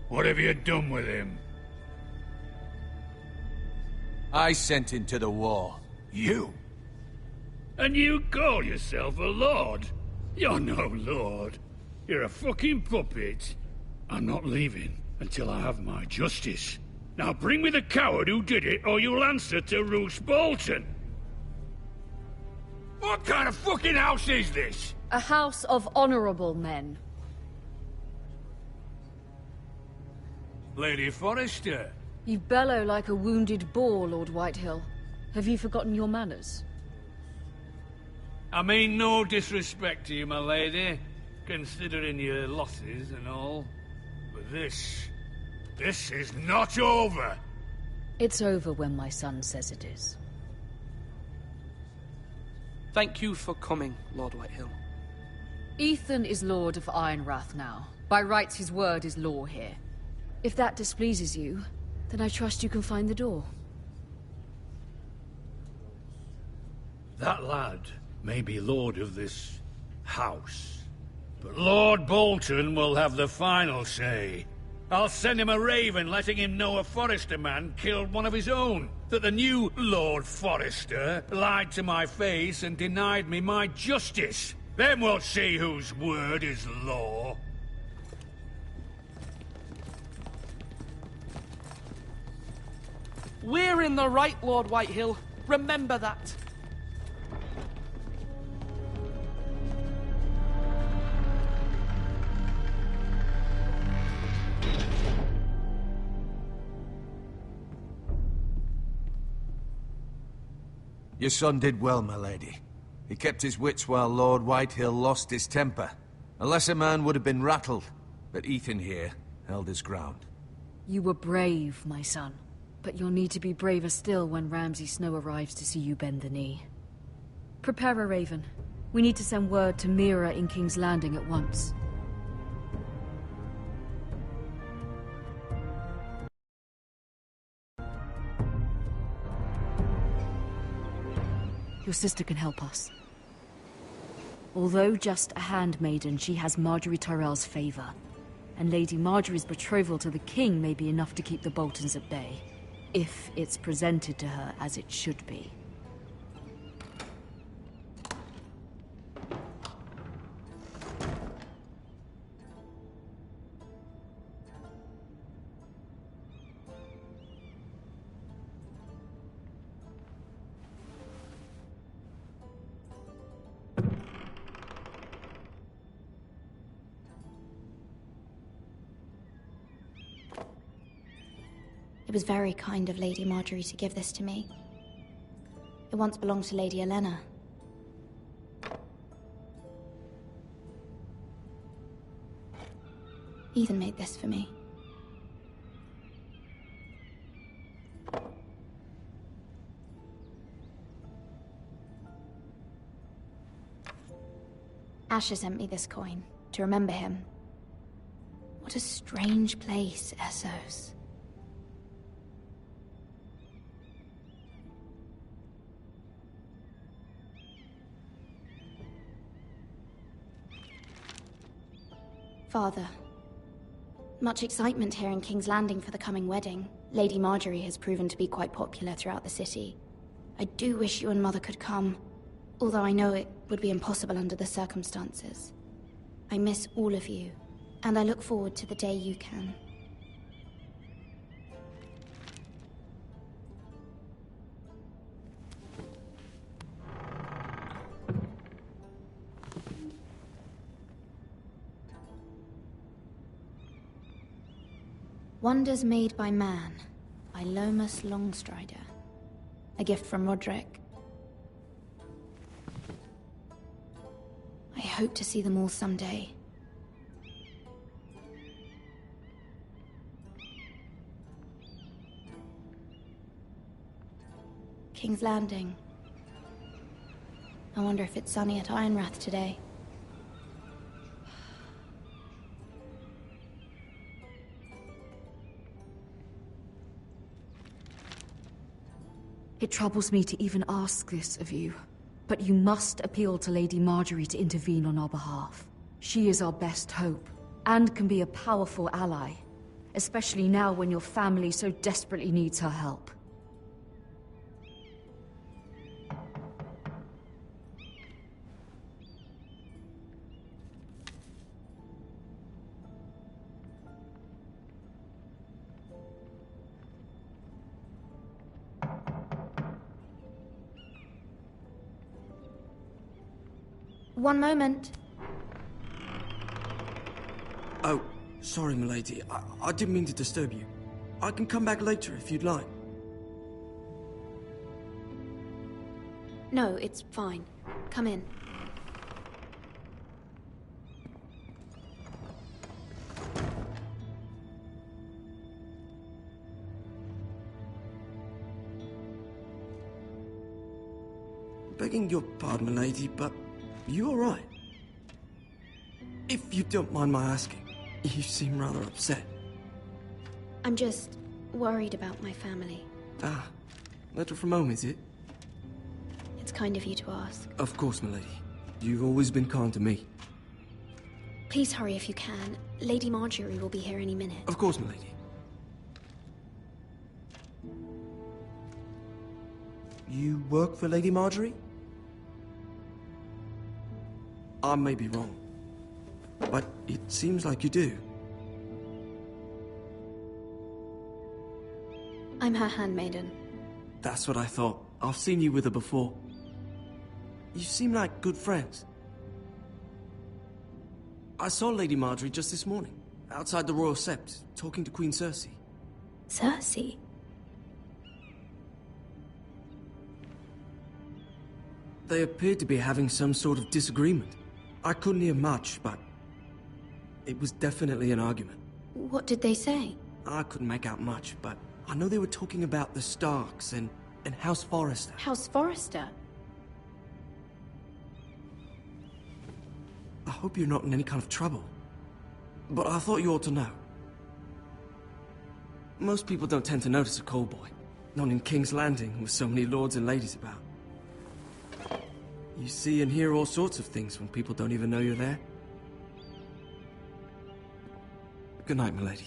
What have you done with him? I sent him to the war. You? And you call yourself a lord? You're no lord. You're a fucking puppet. I'm not leaving until I have my justice. Now bring me the coward who did it, or you'll answer to Roose Bolton. What kind of fucking house is this? A house of honorable men. Lady Forrester. You bellow like a wounded boar, Lord Whitehill. Have you forgotten your manners? I mean no disrespect to you, my lady, considering your losses and all. But this is not over. It's over when my son says it is. Thank you for coming, Lord Whitehill. Ethan is Lord of Ironrath now. By rights, his word is law here. If that displeases you, then I trust you can find the door. That lad may be lord of this house, but Lord Bolton will have the final say. I'll send him a raven letting him know a Forrester man killed one of his own. That the new Lord Forrester lied to my face and denied me my justice. Then we'll see whose word is law. We're in the right, Lord Whitehill. Remember that. Your son did well, my lady. He kept his wits while Lord Whitehill lost his temper. A lesser man would have been rattled, but Ethan here held his ground. You were brave, my son. But you'll need to be braver still when Ramsay Snow arrives to see you bend the knee. Prepare a raven. We need to send word to Mira in King's Landing at once. Your sister can help us. Although just a handmaiden, she has Marjorie Tyrell's favor. And Lady Marjorie's betrothal to the king may be enough to keep the Boltons at bay. If it's presented to her as it should be. It was very kind of Lady Marjorie to give this to me. It once belonged to Lady Elena. Ethan made this for me. Asher sent me this coin to remember him. What a strange place, Essos. Father, much excitement here in King's Landing for the coming wedding. Lady Marjorie has proven to be quite popular throughout the city. I do wish you and Mother could come, although I know it would be impossible under the circumstances. I miss all of you, and I look forward to the day you can. Wonders Made by Man, by Lomas Longstrider. A gift from Roderick. I hope to see them all someday. King's Landing. I wonder if it's sunny at Ironrath today. It troubles me to even ask this of you, but you must appeal to Lady Marjorie to intervene on our behalf. She is our best hope, and can be a powerful ally, especially now when your family so desperately needs her help. One moment. Oh, sorry, milady. I didn't mean to disturb you. I can come back later if you'd like. No, it's fine. Come in. Begging your pardon, milady, but you all right? If you don't mind my asking, you seem rather upset. I'm just worried about my family. Ah, letter from home, is it? It's kind of you to ask. Of course, milady. You've always been kind to me. Please hurry if you can. Lady Marjorie will be here any minute. Of course, milady. You work for Lady Marjorie? I may be wrong, but it seems like you do. I'm her handmaiden. That's what I thought. I've seen you with her before. You seem like good friends. I saw Lady Marjorie just this morning, outside the Royal Sept, talking to Queen Cersei. Cersei? They appeared to be having some sort of disagreement. I couldn't hear much, but it was definitely an argument. What did they say? I couldn't make out much, but I know they were talking about the Starks and House Forrester. House Forrester? I hope you're not in any kind of trouble, but I thought you ought to know. Most people don't tend to notice a callboy, not in King's Landing with so many lords and ladies about. You see and hear all sorts of things when people don't even know you're there. Good night, milady.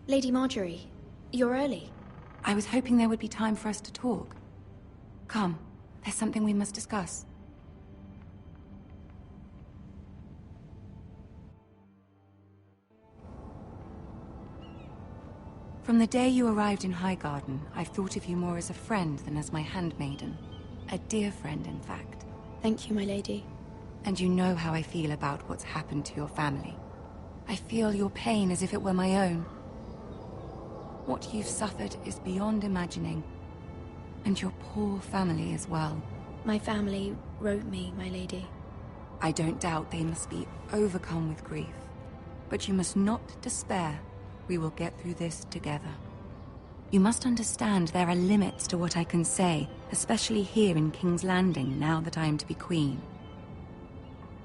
Lady Marjorie, you're early. I was hoping there would be time for us to talk. Come, there's something we must discuss. From the day you arrived in Highgarden, I've thought of you more as a friend than as my handmaiden. A dear friend, in fact. Thank you, my lady. And you know how I feel about what's happened to your family. I feel your pain as if it were my own. What you've suffered is beyond imagining. And your poor family as well. My family wrote me, my lady. I don't doubt they must be overcome with grief. But you must not despair. We will get through this together. You must understand there are limits to what I can say, especially here in King's Landing, now that I am to be queen.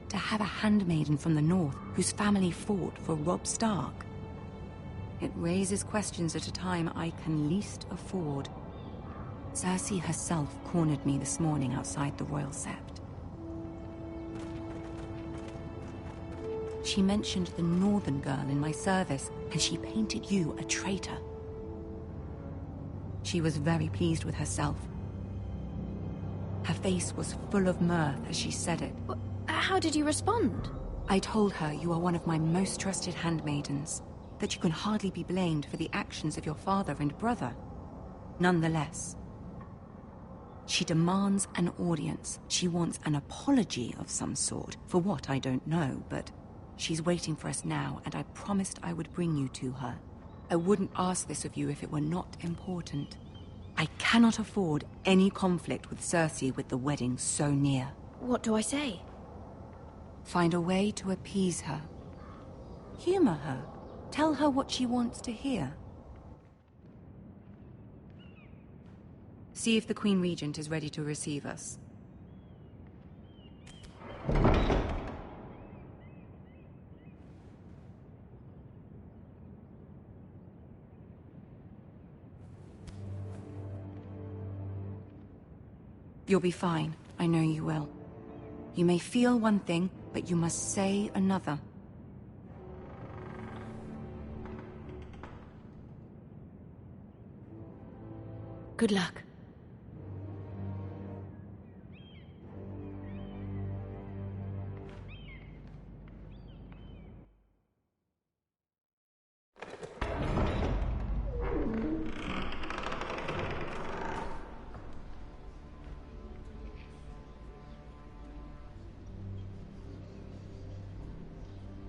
To have a handmaiden from the north whose family fought for Robb Stark. It raises questions at a time I can least afford. Cersei herself cornered me this morning outside the Royal Sept. She mentioned the Northern girl in my service, and she painted you a traitor. She was very pleased with herself. Her face was full of mirth as she said it. How did you respond? I told her you are one of my most trusted handmaidens, that you can hardly be blamed for the actions of your father and brother. Nonetheless, she demands an audience. She wants an apology of some sort, for what I don't know, but she's waiting for us now, and I promised I would bring you to her. I wouldn't ask this of you if it were not important. I cannot afford any conflict with Cersei with the wedding so near. What do I say? Find a way to appease her. Humor her. Tell her what she wants to hear. See if the Queen Regent is ready to receive us. You'll be fine. I know you will. You may feel one thing, but you must say another. Good luck.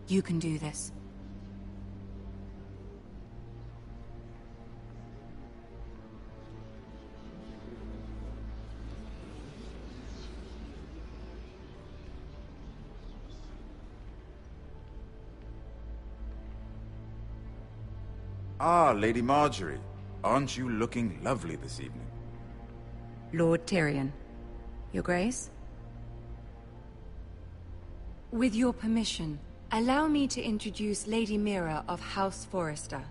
You can do this. Ah, Lady Marjorie. Aren't you looking lovely this evening? Lord Tyrion. Your Grace? With your permission, allow me to introduce Lady Mira of House Forrester.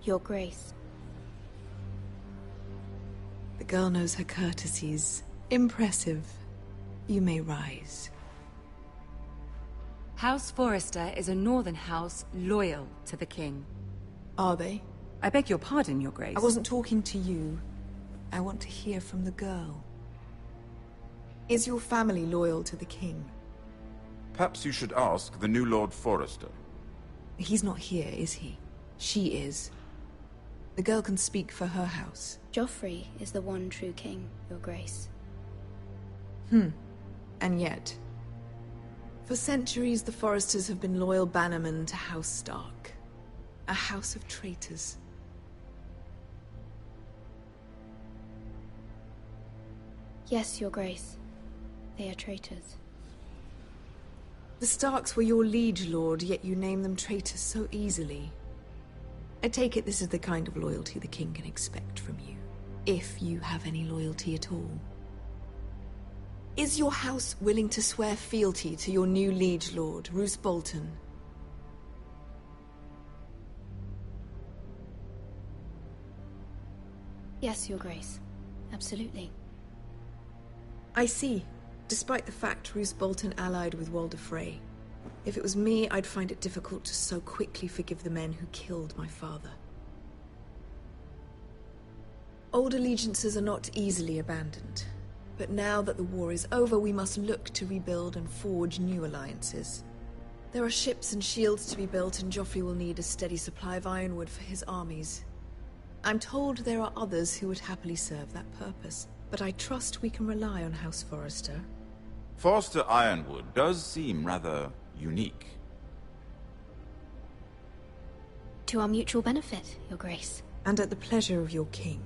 Your Grace. The girl knows her courtesies. Impressive. You may rise. House Forrester is a northern house loyal to the king. Are they? I beg your pardon, Your Grace. I wasn't talking to you. I want to hear from the girl. Is your family loyal to the king? Perhaps you should ask the new Lord Forrester. He's not here, is he? She is. The girl can speak for her house. Joffrey is the one true king, Your Grace. And yet, for centuries the Forresters have been loyal bannermen to House Stark. A house of traitors. Yes, Your Grace. They are traitors. The Starks were your liege lord, yet you name them traitors so easily. I take it this is the kind of loyalty the king can expect from you. If you have any loyalty at all. Is your house willing to swear fealty to your new liege lord, Roose Bolton? Yes, Your Grace. Absolutely. I see. Despite the fact Roose Bolton allied with Walder Frey. If it was me, I'd find it difficult to so quickly forgive the men who killed my father. Old allegiances are not easily abandoned. But now that the war is over, we must look to rebuild and forge new alliances. There are ships and shields to be built, and Joffrey will need a steady supply of ironwood for his armies. I'm told there are others who would happily serve that purpose, but I trust we can rely on House Forrester. Forrester Ironwood does seem rather unique. To our mutual benefit, Your Grace. And at the pleasure of your king.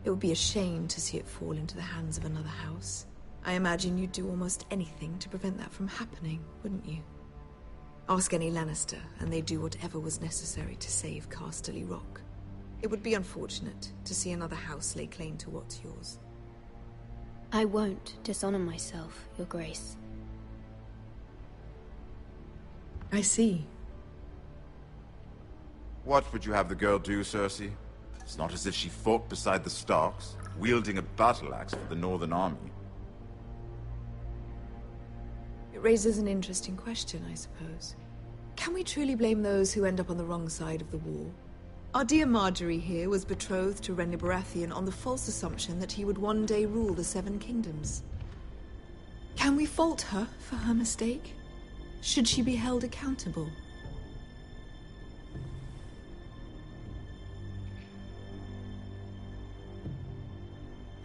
It would be a shame to see it fall into the hands of another house. I imagine you'd do almost anything to prevent that from happening, wouldn't you? Ask any Lannister, and they'd do whatever was necessary to save Casterly Rock. It would be unfortunate to see another house lay claim to what's yours. I won't dishonor myself, Your Grace. I see. What would you have the girl do, Cersei? It's not as if she fought beside the Starks, wielding a battle axe for the Northern Army. It raises an interesting question, I suppose. Can we truly blame those who end up on the wrong side of the war? Our dear Marjorie here was betrothed to Renly Baratheon on the false assumption that he would one day rule the Seven Kingdoms. Can we fault her for her mistake? Should she be held accountable?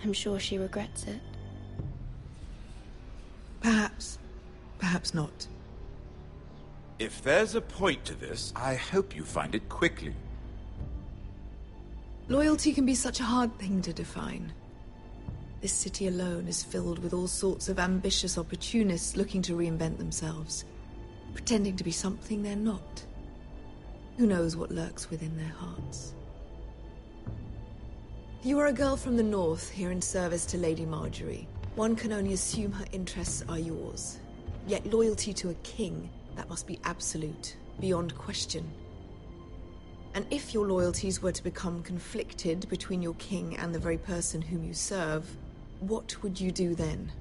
I'm sure she regrets it. Perhaps. Perhaps not. If there's a point to this, I hope you find it quickly. Loyalty can be such a hard thing to define. This city alone is filled with all sorts of ambitious opportunists looking to reinvent themselves, pretending to be something they're not. Who knows what lurks within their hearts? You are a girl from the north, here in service to Lady Marjorie. One can only assume her interests are yours. Yet loyalty to a king, that must be absolute, beyond question. And if your loyalties were to become conflicted between your king and the very person whom you serve, what would you do then?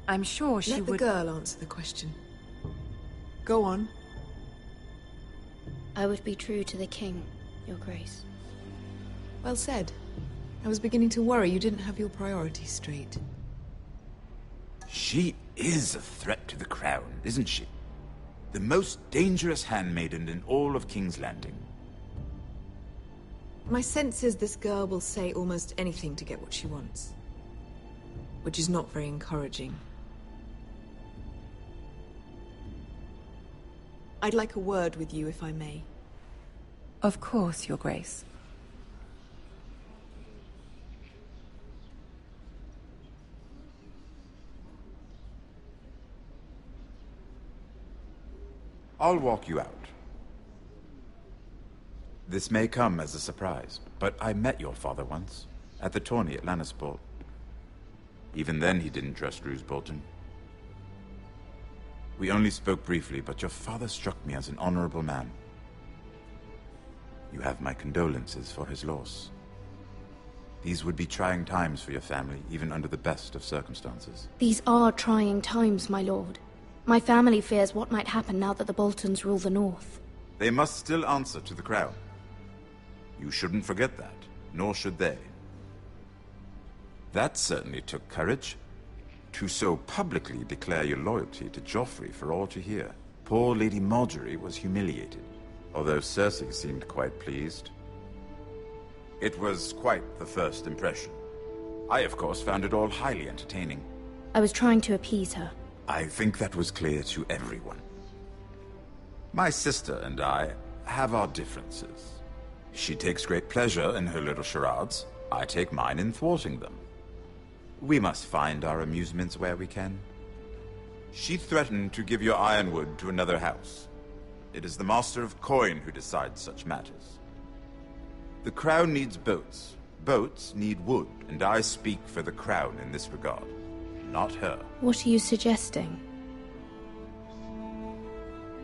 I'm sure she would... Let the girl answer the question. Go on. I would be true to the king, Your Grace. Well said. I was beginning to worry you didn't have your priorities straight. She is a threat to the crown, isn't she? The most dangerous handmaiden in all of King's Landing. My sense is this girl will say almost anything to get what she wants. Which is not very encouraging. I'd like a word with you, if I may. Of course, Your Grace. I'll walk you out. This may come as a surprise, but I met your father once, at the tourney at Lannisport. Even then he didn't trust Roose Bolton. We only spoke briefly, but your father struck me as an honorable man. You have my condolences for his loss. These would be trying times for your family, even under the best of circumstances. These are trying times, my lord. My family fears what might happen now that the Boltons rule the North. They must still answer to the crown. You shouldn't forget that, nor should they. That certainly took courage. To so publicly declare your loyalty to Joffrey for all to hear. Poor Lady Marjorie was humiliated, although Cersei seemed quite pleased. It was quite the first impression. I, of course, found it all highly entertaining. I was trying to appease her. I think that was clear to everyone. My sister and I have our differences. She takes great pleasure in her little charades. I take mine in thwarting them. We must find our amusements where we can. She threatened to give your ironwood to another house. It is the Master of Coin who decides such matters. The crown needs boats. Boats need wood, and I speak for the crown in this regard. Not her. What are you suggesting?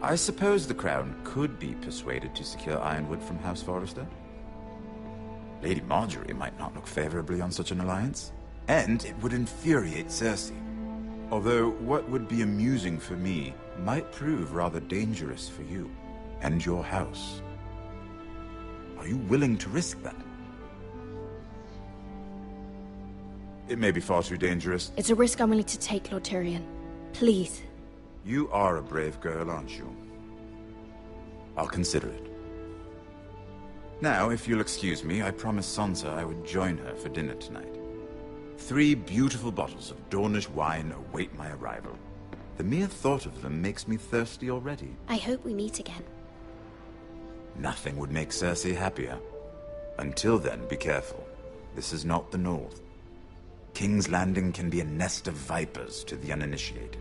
I suppose the crown could be persuaded to secure ironwood from House Forrester. Lady Marjorie might not look favorably on such an alliance, and it would infuriate Cersei. Although what would be amusing for me might prove rather dangerous for you and your house. Are you willing to risk that? It may be far too dangerous. It's a risk I'm willing to take, Lord Tyrion. Please. You are a brave girl, aren't you? I'll consider it. Now, if you'll excuse me, I promised Sansa I would join her for dinner tonight. 3 beautiful bottles of Dornish wine await my arrival. The mere thought of them makes me thirsty already. I hope we meet again. Nothing would make Cersei happier. Until then, be careful. This is not the North. King's Landing can be a nest of vipers to the uninitiated.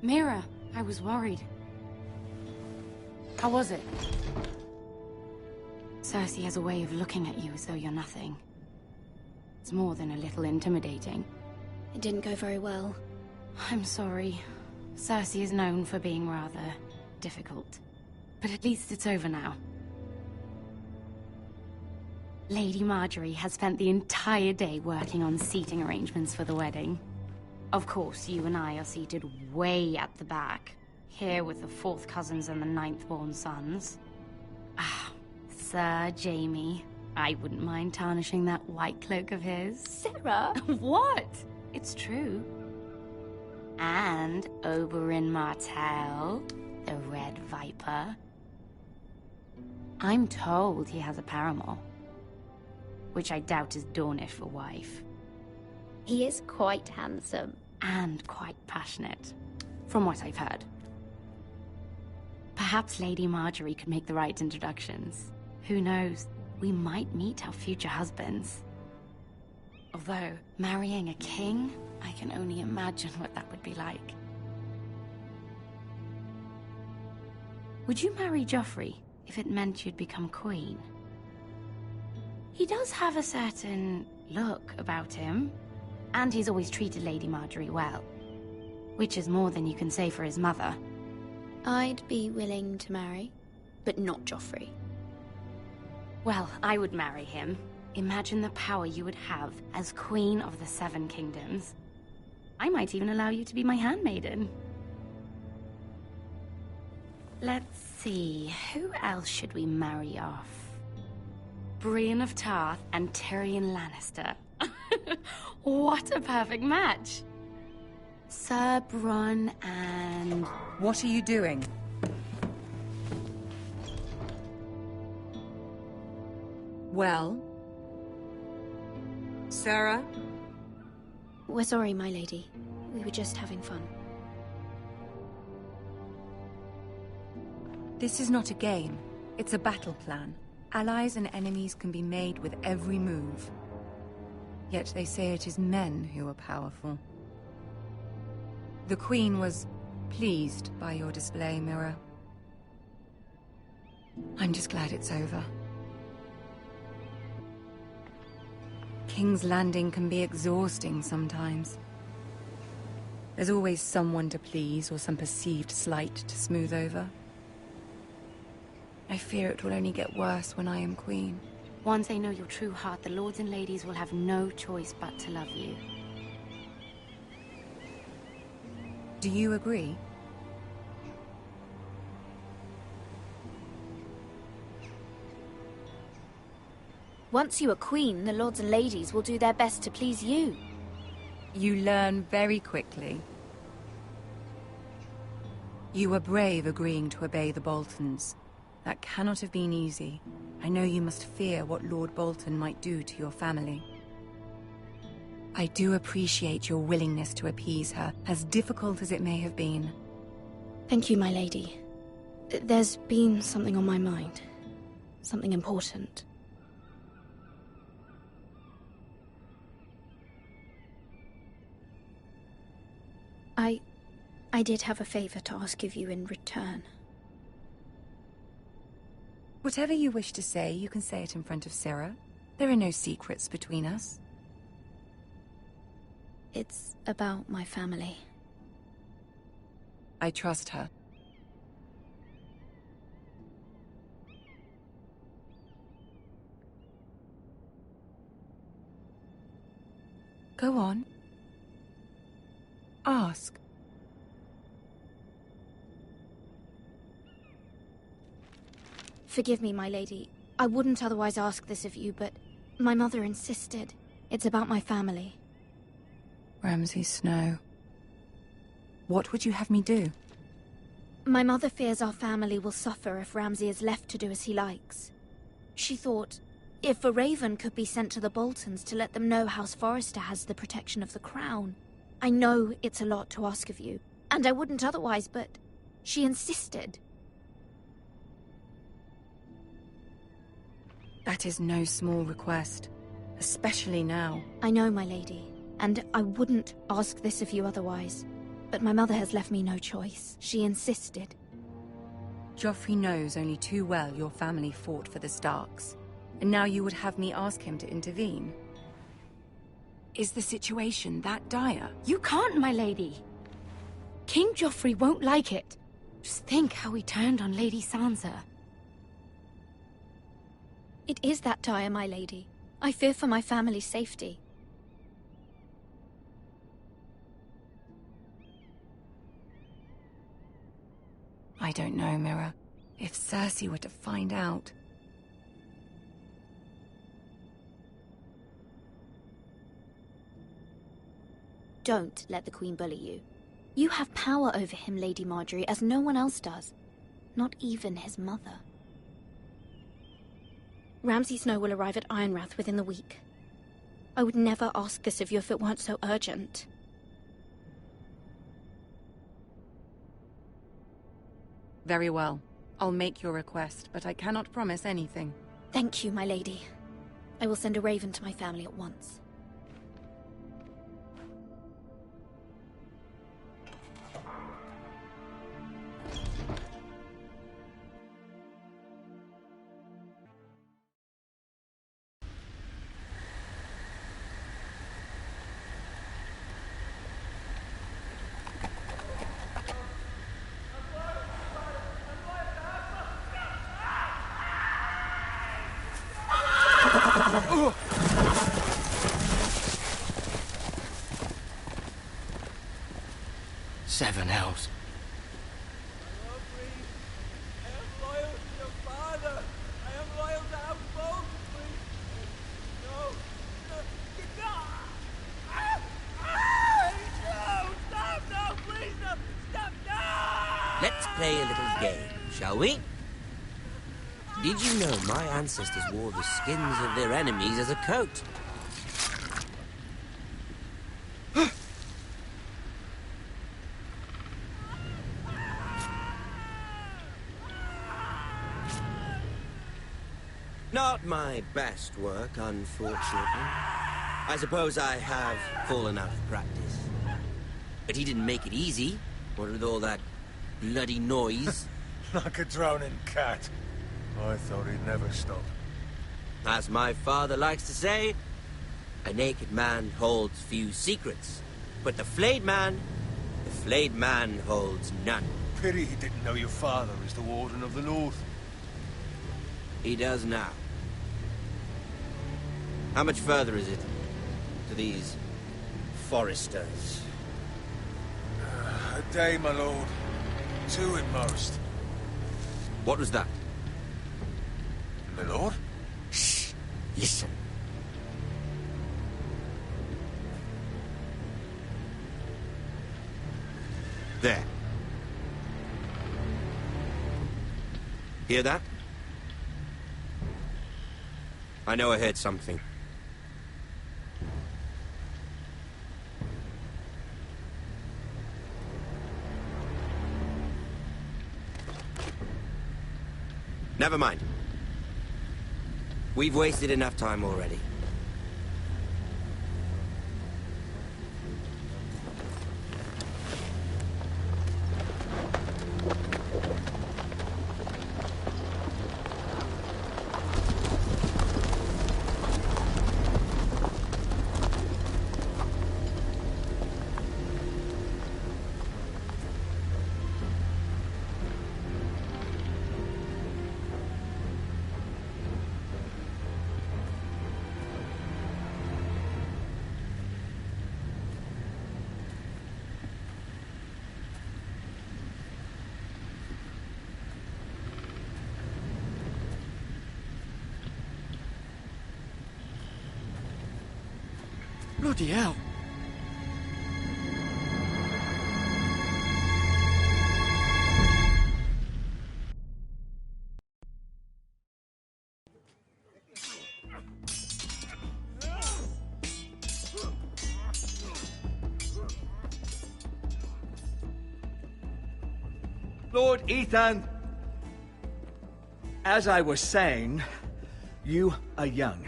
Mira, I was worried. How was it? Cersei has a way of looking at you as though you're nothing. It's more than a little intimidating. It didn't go very well. I'm sorry. Cersei is known for being rather difficult. But at least it's over now. Lady Marjorie has spent the entire day working on seating arrangements for the wedding. Of course, you and I are seated way at the back, here with the 4th cousins and the 9th-born sons. Ah, Sir Jaime. I wouldn't mind tarnishing that white cloak of his. Sarah! What? It's true. And Oberyn Martell, the Red Viper. I'm told he has a paramour, which I doubt is Dornish for wife. He is quite handsome. And quite passionate, from what I've heard. Perhaps Lady Marjorie could make the right introductions. Who knows? We might meet our future husbands. Although, marrying a king, I can only imagine what that would be like. Would you marry Joffrey if it meant you'd become queen? He does have a certain look about him, and he's always treated Lady Marjorie well. Which is more than you can say for his mother. I'd be willing to marry, but not Joffrey. Well, I would marry him. Imagine the power you would have as Queen of the 7 Kingdoms. I might even allow you to be my handmaiden. Let's see, who else should we marry off? Brienne of Tarth and Tyrion Lannister. What a perfect match! Sir Bronn and... What are you doing? Well? Sarah? We're sorry, my lady. We were just having fun. This is not a game. It's a battle plan. Allies and enemies can be made with every move. Yet they say it is men who are powerful. The Queen was pleased by your display, Mira. I'm just glad it's over. King's Landing can be exhausting sometimes. There's always someone to please or some perceived slight to smooth over. I fear it will only get worse when I am queen. Once they know your true heart, the lords and ladies will have no choice but to love you. Do you agree? Once you are queen, the lords and ladies will do their best to please you. You learn very quickly. You were brave agreeing to obey the Boltons. That cannot have been easy. I know you must fear what Lord Bolton might do to your family. I do appreciate your willingness to appease her, as difficult as it may have been. Thank you, my lady. There's been something on my mind. Something important. I did have a favor to ask of you in return. Whatever you wish to say, you can say it in front of Sarah. There are no secrets between us. It's about my family. I trust her. Go on. Ask. Forgive me, my lady. I wouldn't otherwise ask this of you, but my mother insisted. It's about my family. Ramsay Snow. What would you have me do? My mother fears our family will suffer if Ramsay is left to do as he likes. She thought, if a raven could be sent to the Boltons to let them know House Forrester has the protection of the crown. I know it's a lot to ask of you, and I wouldn't otherwise, but she insisted. That is no small request, especially now. I know, my lady, and I wouldn't ask this of you otherwise. But my mother has left me no choice. She insisted. Joffrey knows only too well your family fought for the Starks. And now you would have me ask him to intervene? Is the situation that dire? You can't, my lady. King Joffrey won't like it. Just think how he turned on Lady Sansa. It is that dire, my lady. I fear for my family's safety. I don't know, Mira. If Cersei were to find out... Don't let the Queen bully you. You have power over him, Lady Marjorie, as no one else does. Not even his mother. Ramsay Snow will arrive at Ironrath within the week. I would never ask this of you if it weren't so urgent. Very well. I'll make your request, but I cannot promise anything. Thank you, my lady. I will send a raven to my family at once. Seven hells. Let's play a little game, shall we? Did you know my ancestors wore the skins of their enemies as a coat? Not my best work, unfortunately. I suppose I have fallen out of practice. But he didn't make it easy, what with all that bloody noise. Like a drowning cat. I thought he'd never stop. As my father likes to say, a naked man holds few secrets. But the flayed man holds none. Pity he didn't know your father is the Warden of the North. He does now. How much further is it to these foresters? A day, my lord. 2 at most. What was that? My lord? Shh! Listen. There. Hear that? I know I heard something. Never mind. We've wasted enough time already. Bloody hell. Lord Ethan! As I was saying, you are young.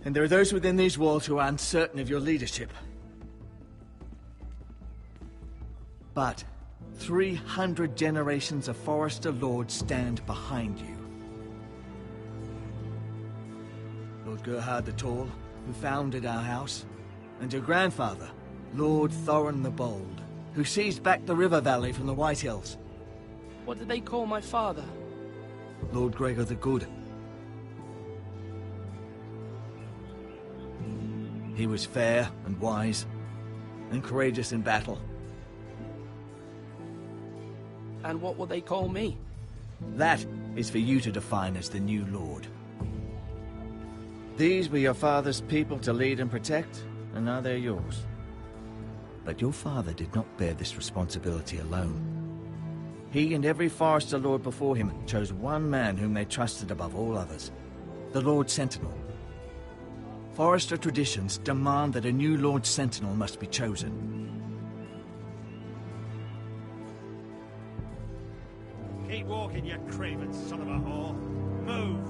And there are those within these walls who are uncertain of your leadership. But 300 generations of Forester Lords stand behind you. Lord Gerhard the Tall, who founded our house, and your grandfather, Lord Thorin the Bold, who seized back the river valley from the White Hills. What did they call my father? Lord Gregor the Good. He was fair and wise, and courageous in battle. And what will they call me? That is for you to define as the new Lord. These were your father's people to lead and protect, and now they're yours. But your father did not bear this responsibility alone. He and every Forester Lord before him chose one man whom they trusted above all others, the Lord Sentinel. Forester traditions demand that a new Lord Sentinel must be chosen. Keep walking, you craven son of a whore. Move!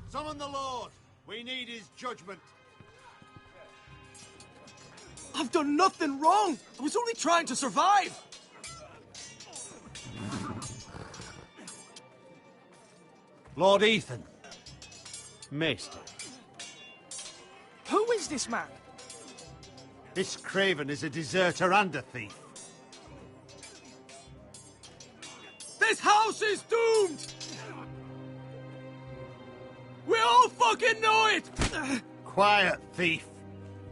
Summon the Lord! We need his judgment. I've done nothing wrong! I was only trying to survive! Lord Ethan. Maester. Who is this man? This craven is a deserter and a thief. This house is doomed! We all fucking know it! Quiet, thief.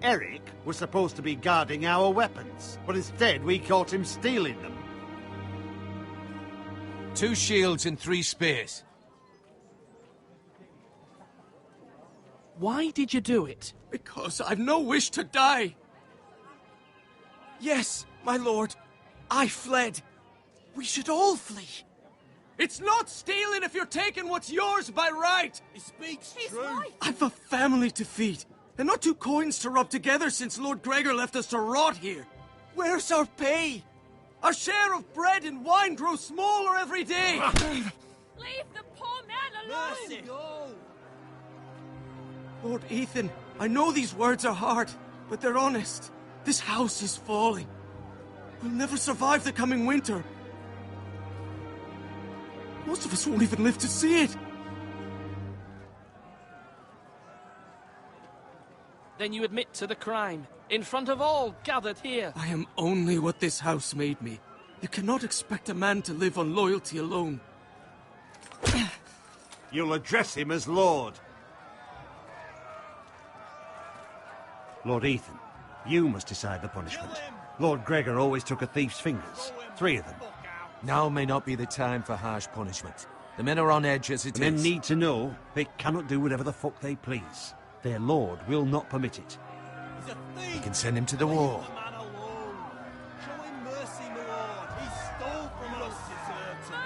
Eric was supposed to be guarding our weapons, but instead we caught him stealing them. 2 shields and 3 spears. Why did you do it? Because I've no wish to die. Yes, my lord. I fled. We should all flee. It's not stealing if you're taking what's yours by right. He speaks true. I've a family to feed, and not 2 coins to rub together since Lord Gregor left us to rot here. Where's our pay? Our share of bread and wine grows smaller every day. Leave the poor man alone! Mercy. Go. Lord Ethan, I know these words are hard, but they're honest. This house is falling. We'll never survive the coming winter. Most of us won't even live to see it. Then you admit to the crime, in front of all gathered here. I am only what this house made me. You cannot expect a man to live on loyalty alone. You'll address him as Lord. Lord Ethan, you must decide the punishment. Lord Gregor always took a thief's fingers. 3 of them. Now may not be the time for harsh punishment. The men are on edge as it is. Men need to know they cannot do whatever the fuck they please. Their lord will not permit it. He's a thief! You can send him to the war. Leave the man alone. Show him mercy, my lord. He stole from us. Deserter.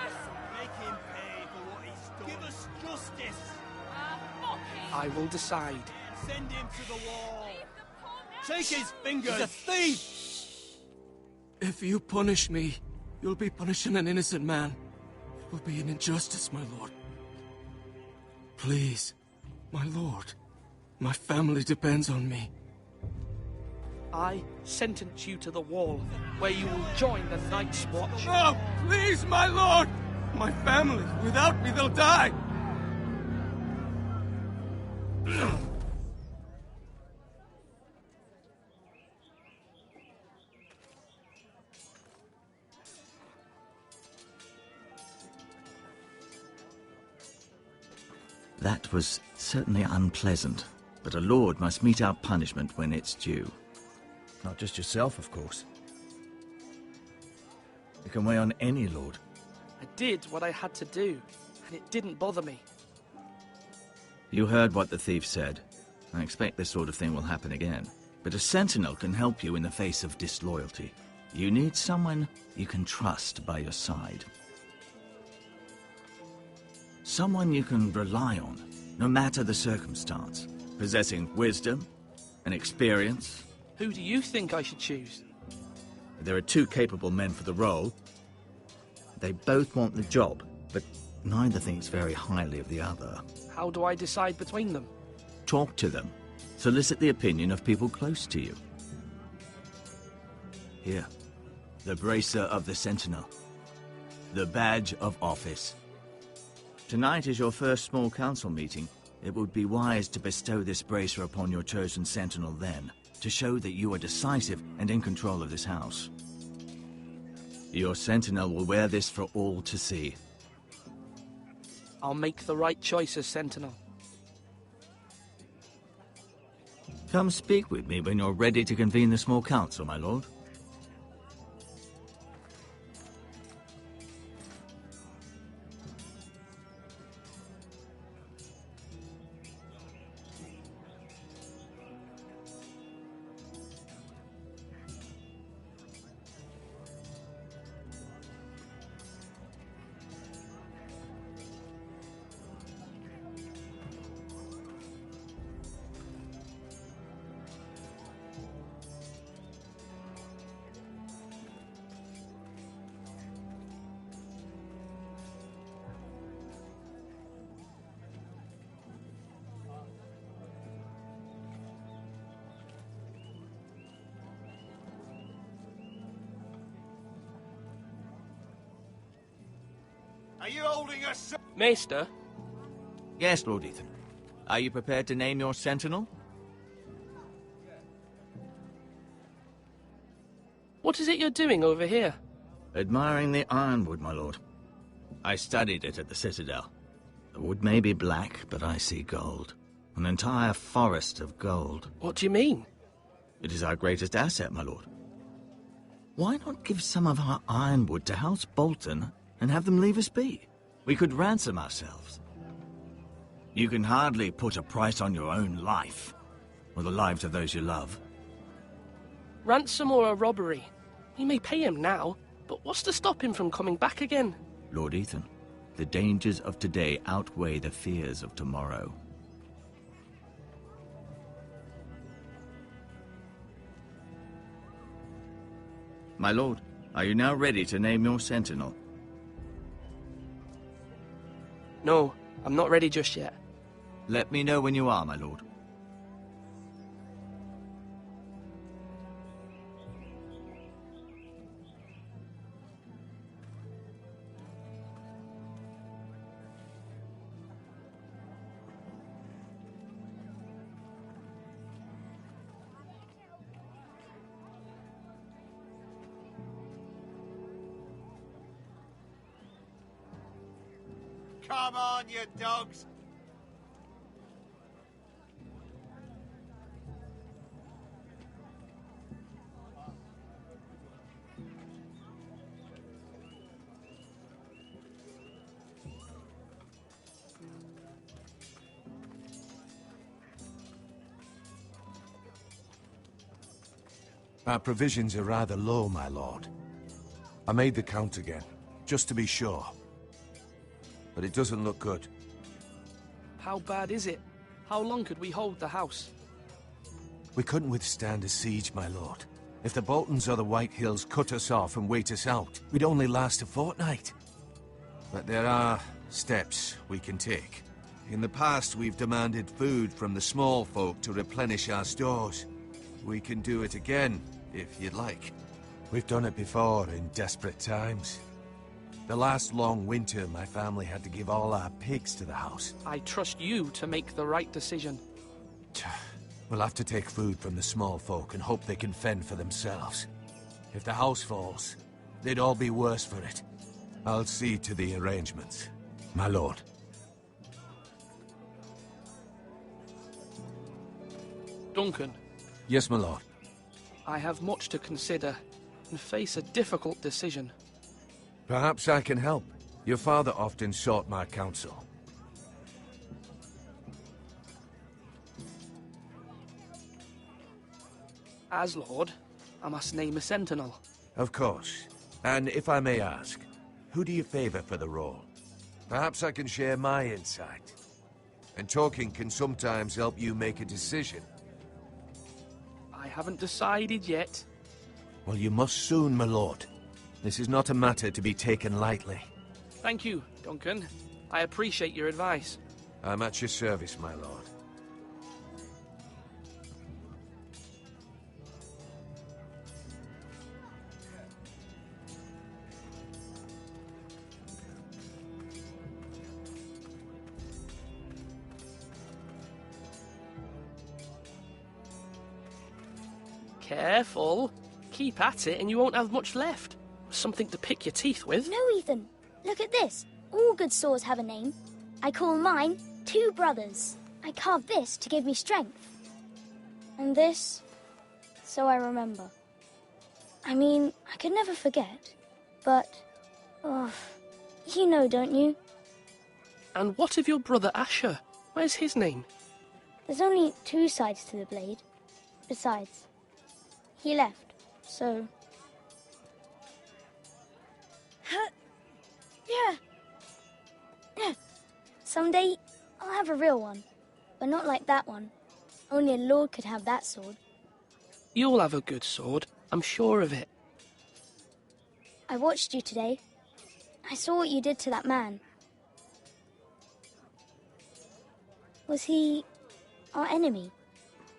Make him pay for what he's done. Give us justice. I will decide. Send him to the wall. Take his fingers. He's a thief. If you punish me, you'll be punishing an innocent man. It will be an injustice, my lord. Please, my lord. My family depends on me. I sentence you to the wall, where you will join the Night's Watch. No, please, my lord! My family, without me, they'll die! That was certainly unpleasant, but a lord must mete out punishment when it's due. Not just yourself, of course. It can weigh on any lord. I did what I had to do, and it didn't bother me. You heard what the thief said. I expect this sort of thing will happen again. But a sentinel can help you in the face of disloyalty. You need someone you can trust by your side. Someone you can rely on, no matter the circumstance. Possessing wisdom and experience. Who do you think I should choose? There are 2 capable men for the role. They both want the job, but neither thinks very highly of the other. How do I decide between them? Talk to them. Solicit the opinion of people close to you. Here. The bracer of the Sentinel. The badge of office. Tonight is your first small council meeting. It would be wise to bestow this bracer upon your chosen Sentinel then, to show that you are decisive and in control of this house. Your Sentinel will wear this for all to see. I'll make the right choice as Sentinel. Come speak with me when you're ready to convene the small council, my lord. Are you holding us? Maester? Yes, Lord Ethan. Are you prepared to name your Sentinel? What is it you're doing over here? Admiring the ironwood, my lord. I studied it at the Citadel. The wood may be black, but I see gold. An entire forest of gold. What do you mean? It is our greatest asset, my lord. Why not give some of our ironwood to House Bolton and have them leave us be? We could ransom ourselves. You can hardly put a price on your own life, or the lives of those you love. Ransom or a robbery? You may pay him now, but what's to stop him from coming back again? Lord Ethan, the dangers of today outweigh the fears of tomorrow. My lord, are you now ready to name your Sentinel? No, I'm not ready just yet. Let me know when you are, my lord. Come on, you dogs! Our provisions are rather low, my lord. I made the count again, just to be sure. But it doesn't look good. How bad is it? How long could we hold the house? We couldn't withstand a siege, my lord. If the Boltons or the White Hills cut us off and wait us out, we'd only last a fortnight. But there are steps we can take. In the past, we've demanded food from the small folk to replenish our stores. We can do it again, if you'd like. We've done it before in desperate times. The last long winter, my family had to give all our pigs to the house. I trust you to make the right decision. We'll have to take food from the small folk and hope they can fend for themselves. If the house falls, they'd all be worse for it. I'll see to the arrangements, my lord. Duncan. Yes, my lord. I have much to consider and face a difficult decision. Perhaps I can help. Your father often sought my counsel. As Lord, I must name a Sentinel. Of course. And if I may ask, who do you favor for the role? Perhaps I can share my insight. And talking can sometimes help you make a decision. I haven't decided yet. Well, you must soon, my lord. This is not a matter to be taken lightly. Thank you, Duncan. I appreciate your advice. I'm at your service, my lord. Careful. Keep at it and you won't have much left. Something to pick your teeth with. No, Ethan. Look at this. All good swords have a name. I call mine Two Brothers. I carved this to give me strength. And this, so I remember. I mean, I could never forget. But, oh, you know, don't you? And what of your brother Asher? Where's his name? There's only two sides to the blade. Besides, he left, so... Yeah. Someday, I'll have a real one. But not like that one. Only a lord could have that sword. You'll have a good sword. I'm sure of it. I watched you today. I saw what you did to that man. Was he our enemy?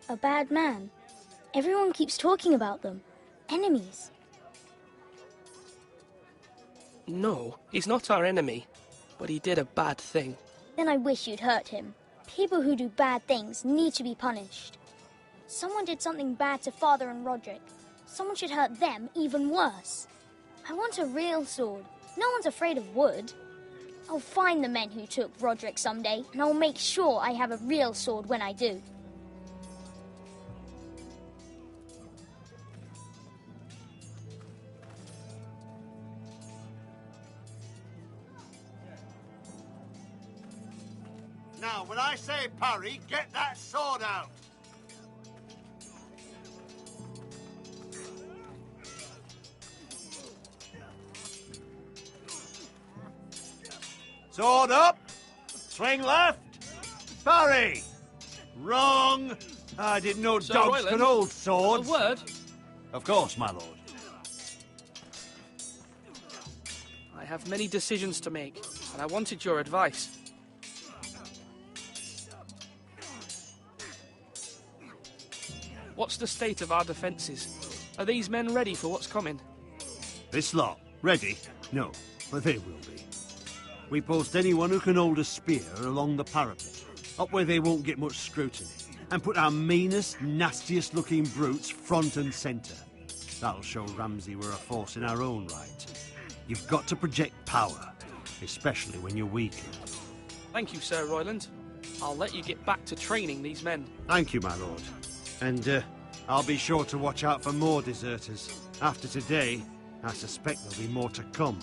A bad man? Everyone keeps talking about them. Enemies. No, he's not our enemy. But he did a bad thing. Then I wish you'd hurt him. People who do bad things need to be punished. Someone did something bad to Father and Roderick. Someone should hurt them even worse. I want a real sword. No one's afraid of wood. I'll find the men who took Roderick someday, and I'll make sure I have a real sword when I do. Now, when I say parry, get that sword out. Sword up. Swing left. Parry. Wrong. I didn't know Sir dogs Royland, could hold swords. A word? Of course, my lord. I have many decisions to make, and I wanted your advice. What's the state of our defences? Are these men ready for what's coming? This lot, ready? No, but they will be. We post anyone who can hold a spear along the parapet, up where they won't get much scrutiny, and put our meanest, nastiest looking brutes front and centre. That'll show Ramsay we're a force in our own right. You've got to project power, especially when you're weak. Thank you, Sir Royland. I'll let you get back to training these men. Thank you, my lord. And I'll be sure to watch out for more deserters. After today, I suspect there'll be more to come.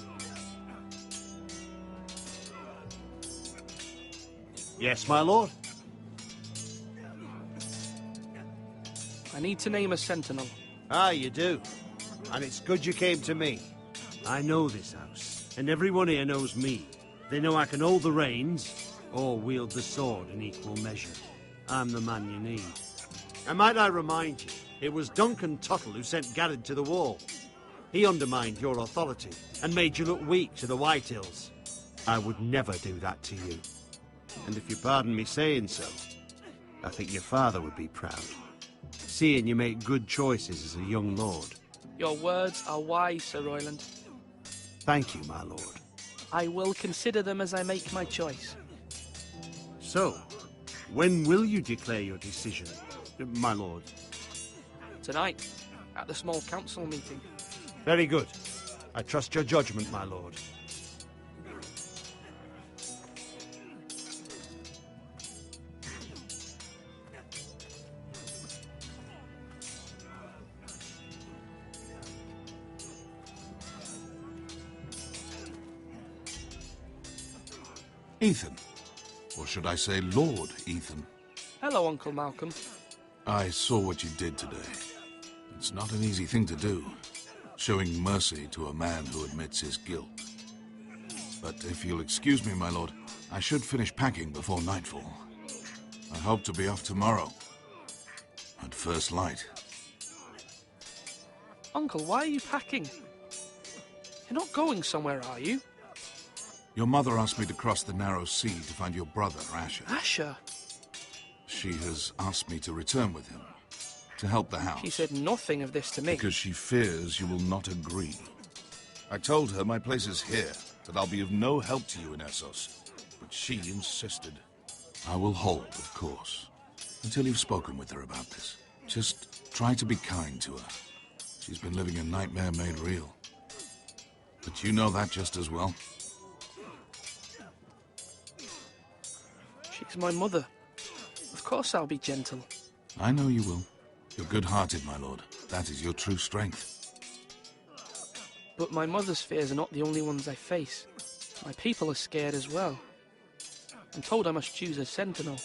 Yes, my lord? I need to name a sentinel. Ah, you do. And it's good you came to me. I know this house, and everyone here knows me. They know I can hold the reins, or wield the sword in equal measure. I'm the man you need. And might I remind you, it was Duncan Tuttle who sent Garrett to the wall. He undermined your authority, and made you look weak to the Whitehills. I would never do that to you. And if you pardon me saying so, I think your father would be proud. Seeing you make good choices as a young lord. Your words are wise, Sir Royland. Thank you, my lord. I will consider them as I make my choice. So, when will you declare your decision, my lord? Tonight, at the small council meeting. Very good. I trust your judgment, my lord. Ethan. Or should I say Lord Ethan? Hello, Uncle Malcolm. I saw what you did today. It's not an easy thing to do, showing mercy to a man who admits his guilt. But if you'll excuse me, my lord, I should finish packing before nightfall. I hope to be off tomorrow, at first light. Uncle, why are you packing? You're not going somewhere, are you? Your mother asked me to cross the narrow sea to find your brother, Asher. Asher? She has asked me to return with him, to help the house. She said nothing of this to me. Because she fears you will not agree. I told her my place is here, that I'll be of no help to you in Essos. But she insisted. I will hold, of course, until you've spoken with her about this. Just Try to be kind to her. She's been living a nightmare made real. But you know that just as well. She's my mother. Of course I'll be gentle. I know you will. You're good-hearted, my lord. That is your true strength. But my mother's fears are not the only ones I face. My people are scared as well. I'm told I must choose a sentinel.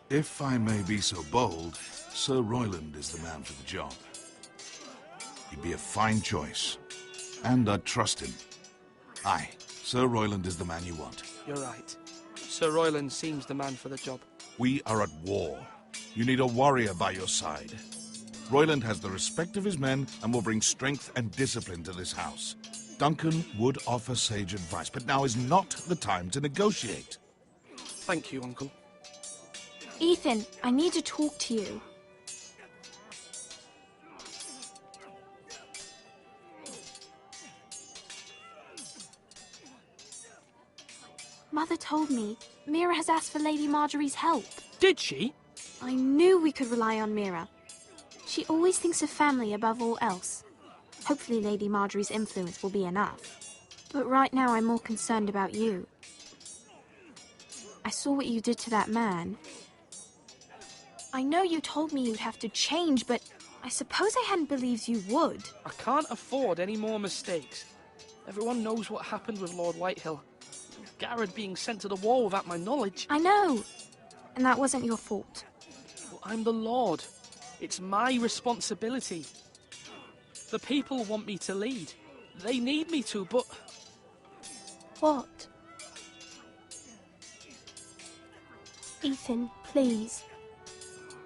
If I may be so bold, Sir Royland is the man for the job. He'd be a fine choice. And I'd trust him. Aye, Sir Royland is the man you want. You're right. Sir Royland seems the man for the job. We are at war. You need a warrior by your side. Royland has the respect of his men and will bring strength and discipline to this house. Duncan would offer sage advice, but now is not the time to negotiate. Thank you, Uncle. Ethan, I need to talk to you. Mother told me Mira has asked for Lady Marjorie's help. Did she? I knew we could rely on Mira. She always thinks of family above all else. Hopefully Lady Marjorie's influence will be enough. But right now I'm more concerned about you. I saw what you did to that man. I know you told me you'd have to change, but I suppose I hadn't believed you would. I can't afford any more mistakes. Everyone knows what happened with Lord Whitehill. Garrett being sent to the war without my knowledge. I know. And that wasn't your fault. Well, I'm the Lord. It's my responsibility. The people want me to lead. They need me to, but... What? Ethan, please.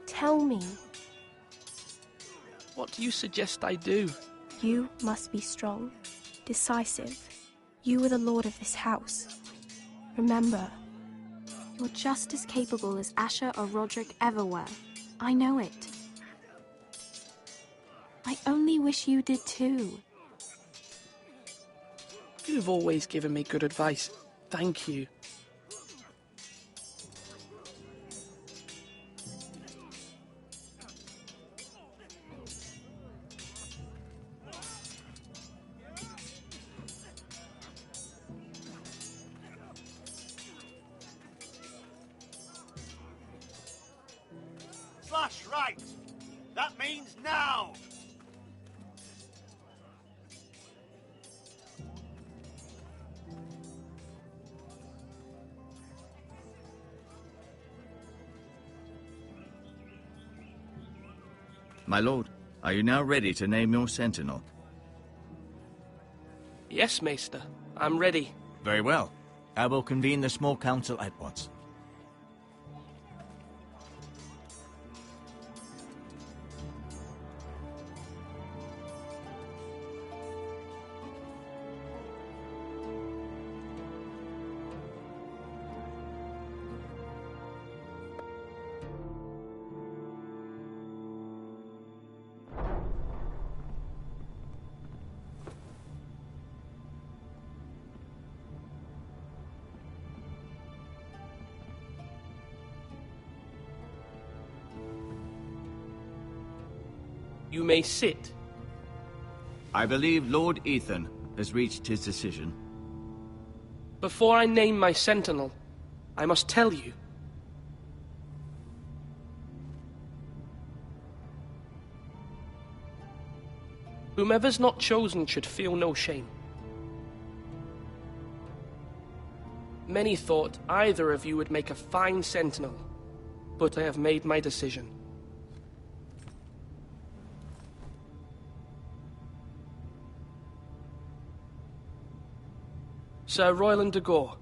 Tell me. What do you suggest I do? You must be strong, decisive. You are the lord of this house. Remember, you're just as capable as Asher or Roderick ever were. I know it. I only wish you did too. You've always given me good advice. Thank you. Slash right. That means now. My lord, are you now ready to name your sentinel? Yes, Maester. I'm ready. Very well. I will convene the small council at once. You may sit. I believe Lord Ethan has reached his decision. Before I name my sentinel, I must tell you. Whomever's not chosen should feel no shame. Many thought either of you would make a fine sentinel, but I have made my decision. Sir Royland de Gore,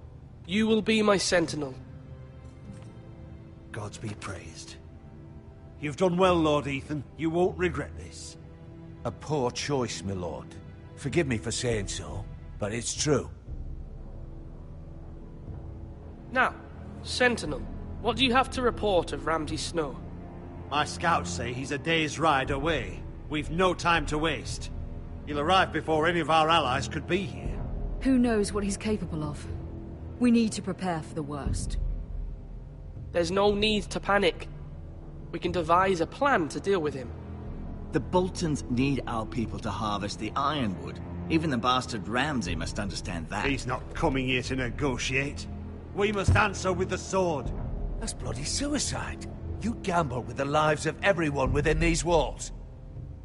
you will be my sentinel. Gods be praised. You've done well, Lord Ethan. You won't regret this. A poor choice, my lord. Forgive me for saying so, but it's true. Now, sentinel, what do you have to report of Ramsay Snow? My scouts say he's a day's ride away. We've no time to waste. He'll arrive before any of our allies could be here. Who knows what he's capable of? We need to prepare for the worst. There's no need to panic. We can devise a plan to deal with him. The Boltons need our people to harvest the ironwood. Even the bastard Ramsay must understand that. He's not coming here to negotiate. We must answer with the sword. That's bloody suicide. You gamble with the lives of everyone within these walls.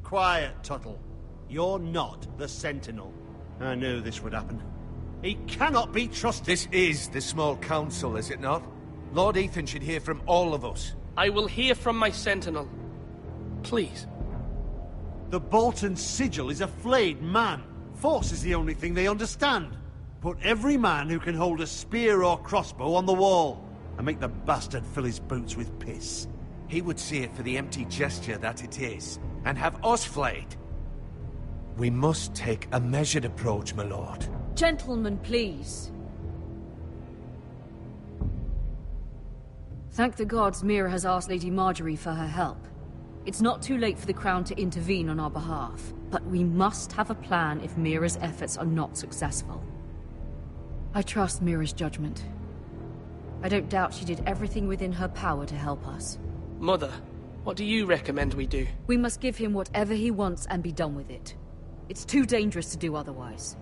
Quiet, Tuttle. You're not the Sentinel. I knew this would happen. He cannot be trusted. This is the small council, is it not? Lord Ethan should hear from all of us. I will hear from my Sentinel. Please. The Bolton sigil is a flayed man. Force is the only thing they understand. Put every man who can hold a spear or crossbow on the wall, and make the bastard fill his boots with piss. He would see it for the empty gesture that it is, and have us flayed. We must take a measured approach, my lord. Gentlemen, please. Thank the gods Mira has asked Lady Marjorie for her help. It's not too late for the Crown to intervene on our behalf, but we must have a plan if Mira's efforts are not successful. I trust Mira's judgment. I don't doubt she did everything within her power to help us. Mother, what do you recommend we do? We must give him whatever he wants and be done with it. It's too dangerous to do otherwise.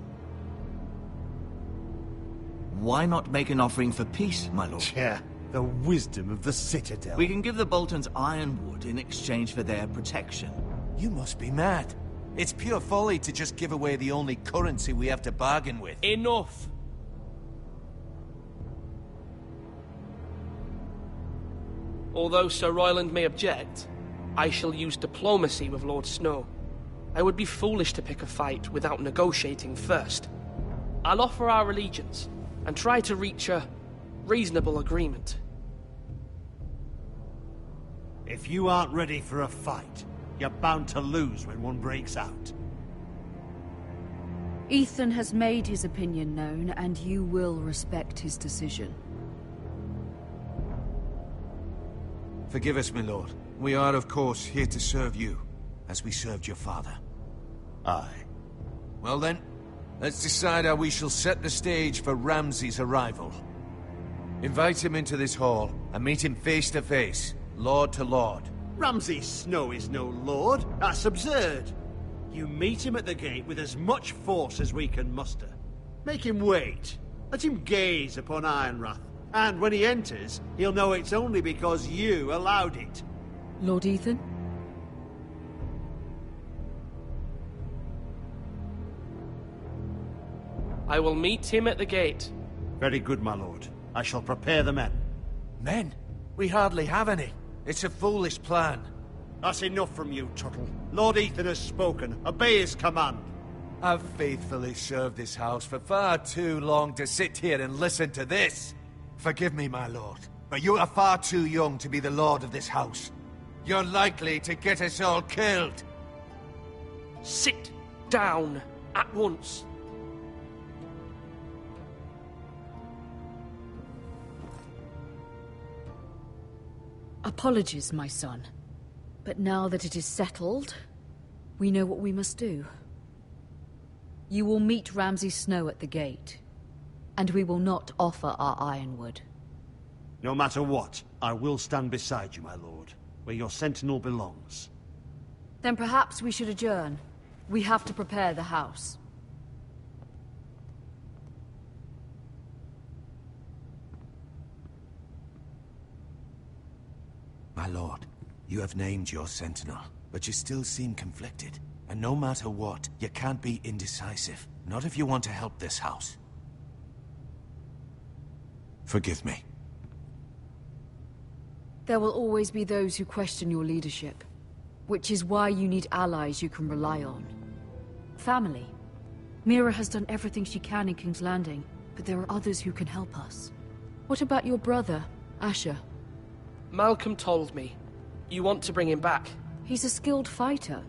Why not make an offering for peace, my lord? Yeah, the wisdom of the Citadel. We can give the Boltons ironwood in exchange for their protection. You must be mad. It's pure folly to just give away the only currency we have to bargain with. Enough! Although Sir Royland may object, I shall use diplomacy with Lord Snow. I would be foolish to pick a fight without negotiating first. I'll offer our allegiance, and try to reach a reasonable agreement. If you aren't ready for a fight, you're bound to lose when one breaks out. Ethan has made his opinion known, and you will respect his decision. Forgive us, my lord. We are, of course, here to serve you, as we served your father. Aye. Well then, let's decide how we shall set the stage for Ramsay's arrival. Invite him into this hall, and meet him face to face, lord to lord. Ramsay Snow is no lord. That's absurd. You meet him at the gate with as much force as we can muster. Make him wait. Let him gaze upon Ironrath. And when he enters, he'll know it's only because you allowed it. Lord Ethan? I will meet him at the gate. Very good, my lord. I shall prepare the men. Men? We hardly have any. It's a foolish plan. That's enough from you, Tuttle. Lord Ethan has spoken. Obey his command. I've faithfully served this house for far too long to sit here and listen to this. Forgive me, my lord, but you are far too young to be the lord of this house. You're likely to get us all killed. Sit down at once. Apologies, my son. But now that it is settled, we know what we must do. You will meet Ramsay Snow at the gate, and we will not offer our ironwood. No matter what, I will stand beside you, my lord, where your sentinel belongs. Then perhaps we should adjourn. We have to prepare the house. My lord, you have named your sentinel, but you still seem conflicted. And no matter what, you can't be indecisive. Not if you want to help this house. Forgive me. There will always be those who question your leadership, which is why you need allies you can rely on. Family. Mira has done everything she can in King's Landing, but there are others who can help us. What about your brother, Asher? Malcolm told me. You want to bring him back. He's a skilled fighter.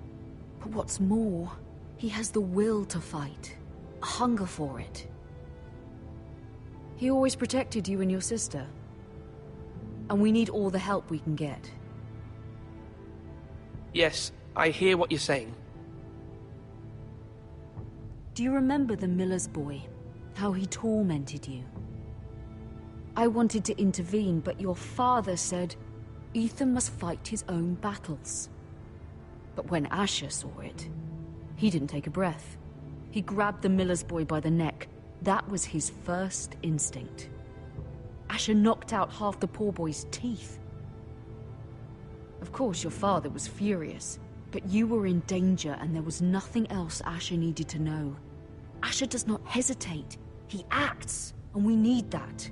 But what's more, he has the will to fight. A hunger for it. He always protected you and your sister. And we need all the help we can get. Yes, I hear what you're saying. Do you remember the miller's boy? How he tormented you? I wanted to intervene, but your father said, Ethan must fight his own battles. But when Asher saw it, he didn't take a breath. He grabbed the miller's boy by the neck. That was his first instinct. Asher knocked out half the poor boy's teeth. Of course, your father was furious, but you were in danger and there was nothing else Asher needed to know. Asher does not hesitate. He acts, and we need that.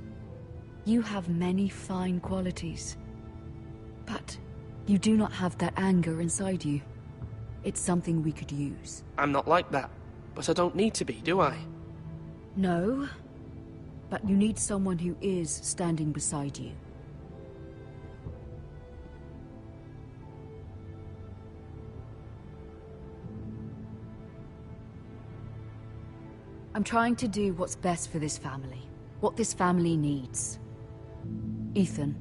You have many fine qualities, but you do not have that anger inside you. It's something we could use. I'm not like that, but I don't need to be, do I? No, but you need someone who is standing beside you. I'm trying to do what's best for this family, what this family needs. Ethan,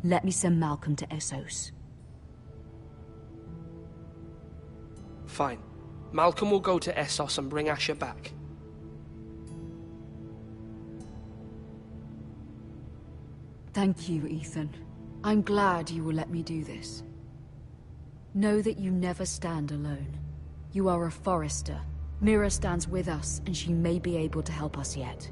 let me send Malcolm to Essos. Fine. Malcolm will go to Essos and bring Asher back. Thank you, Ethan. I'm glad you will let me do this. Know that you never stand alone. You are a Forester. Mira stands with us, and she may be able to help us yet.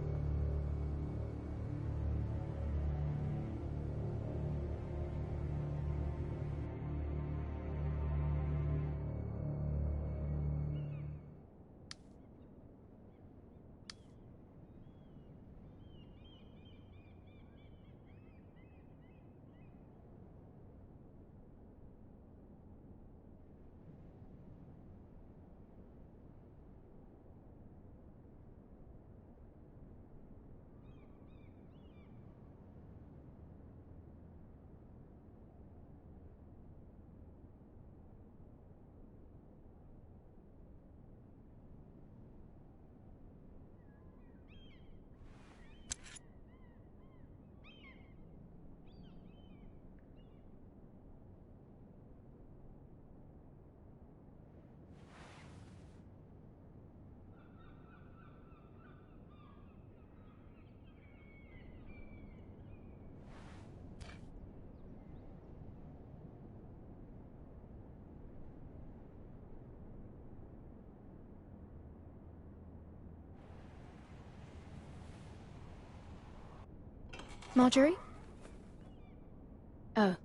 Marjorie? Oh.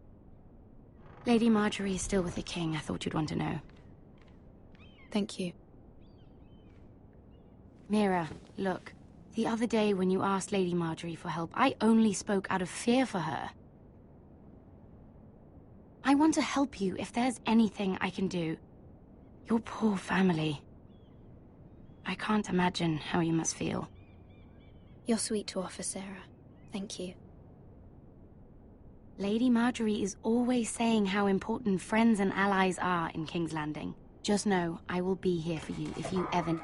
Lady Marjorie is still with the king. I thought you'd want to know. Thank you. Mira, look. The other day when you asked Lady Marjorie for help, I only spoke out of fear for her. I want to help you if there's anything I can do. Your poor family. I can't imagine how you must feel. You're sweet to offer, Sarah. Thank you. Lady Marjorie is always saying how important friends and allies are in King's Landing. Just know, I will be here for you if you ever...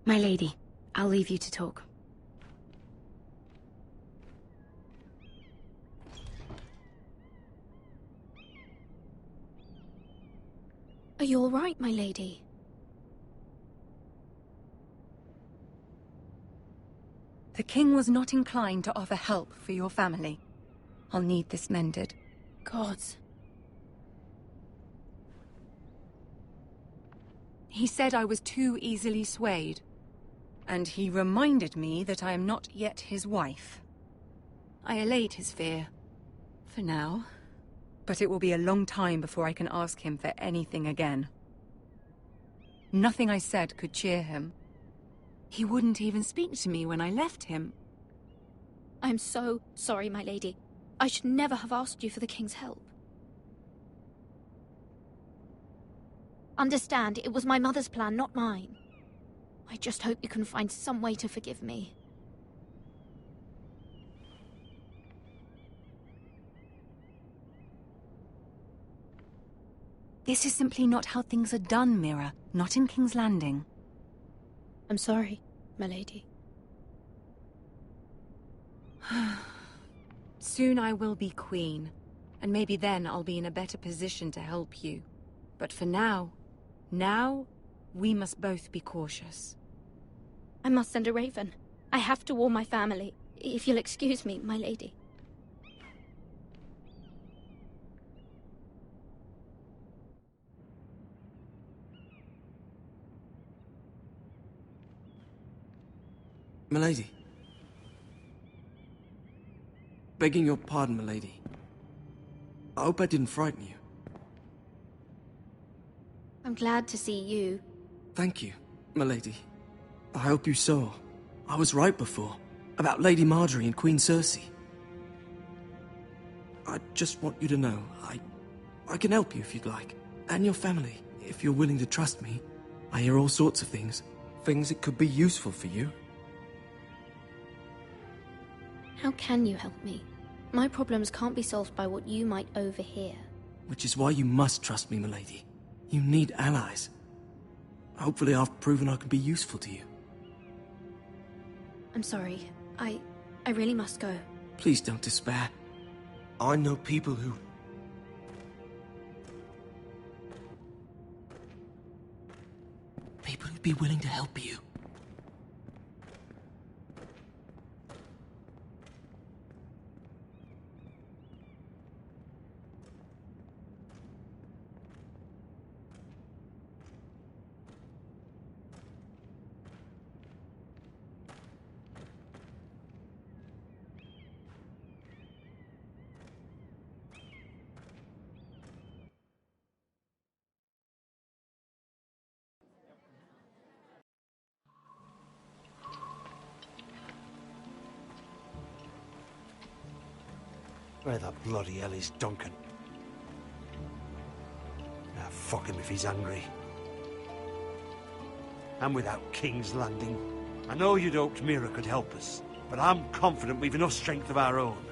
My lady, I'll leave you to talk. Are you all right, my lady? The king was not inclined to offer help for your family. I'll need this mended. Gods. He said I was too easily swayed. And he reminded me that I am not yet his wife. I allayed his fear. For now. But it will be a long time before I can ask him for anything again. Nothing I said could cheer him. He wouldn't even speak to me when I left him. I'm so sorry, my lady. I should never have asked you for the king's help. Understand, it was my mother's plan, not mine. I just hope you can find some way to forgive me. This is simply not how things are done, Mira. Not in King's Landing. I'm sorry, my lady. Soon I will be queen, and maybe then I'll be in a better position to help you. But for now, We must both be cautious. I must send a raven. I have to warn my family. If you'll excuse me, my lady. Milady. Begging your pardon, milady. I hope I didn't frighten you. I'm glad to see you. Thank you, milady. I hope you saw. I was right before. About Lady Marjorie and Queen Cersei. I just want you to know, I can help you if you'd like. And your family, if you're willing to trust me. I hear all sorts of things. Things that could be useful for you. How can you help me? My problems can't be solved by what you might overhear. Which is why you must trust me, milady. You need allies. Hopefully I've proven I can be useful to you. I'm sorry. I really must go. Please don't despair. I know people who... People who'd be willing to help you. Where the bloody hell is Duncan? Ah, fuck him if he's hungry. And without King's Landing. I know you'd hoped Mira could help us, but I'm confident we've enough strength of our own.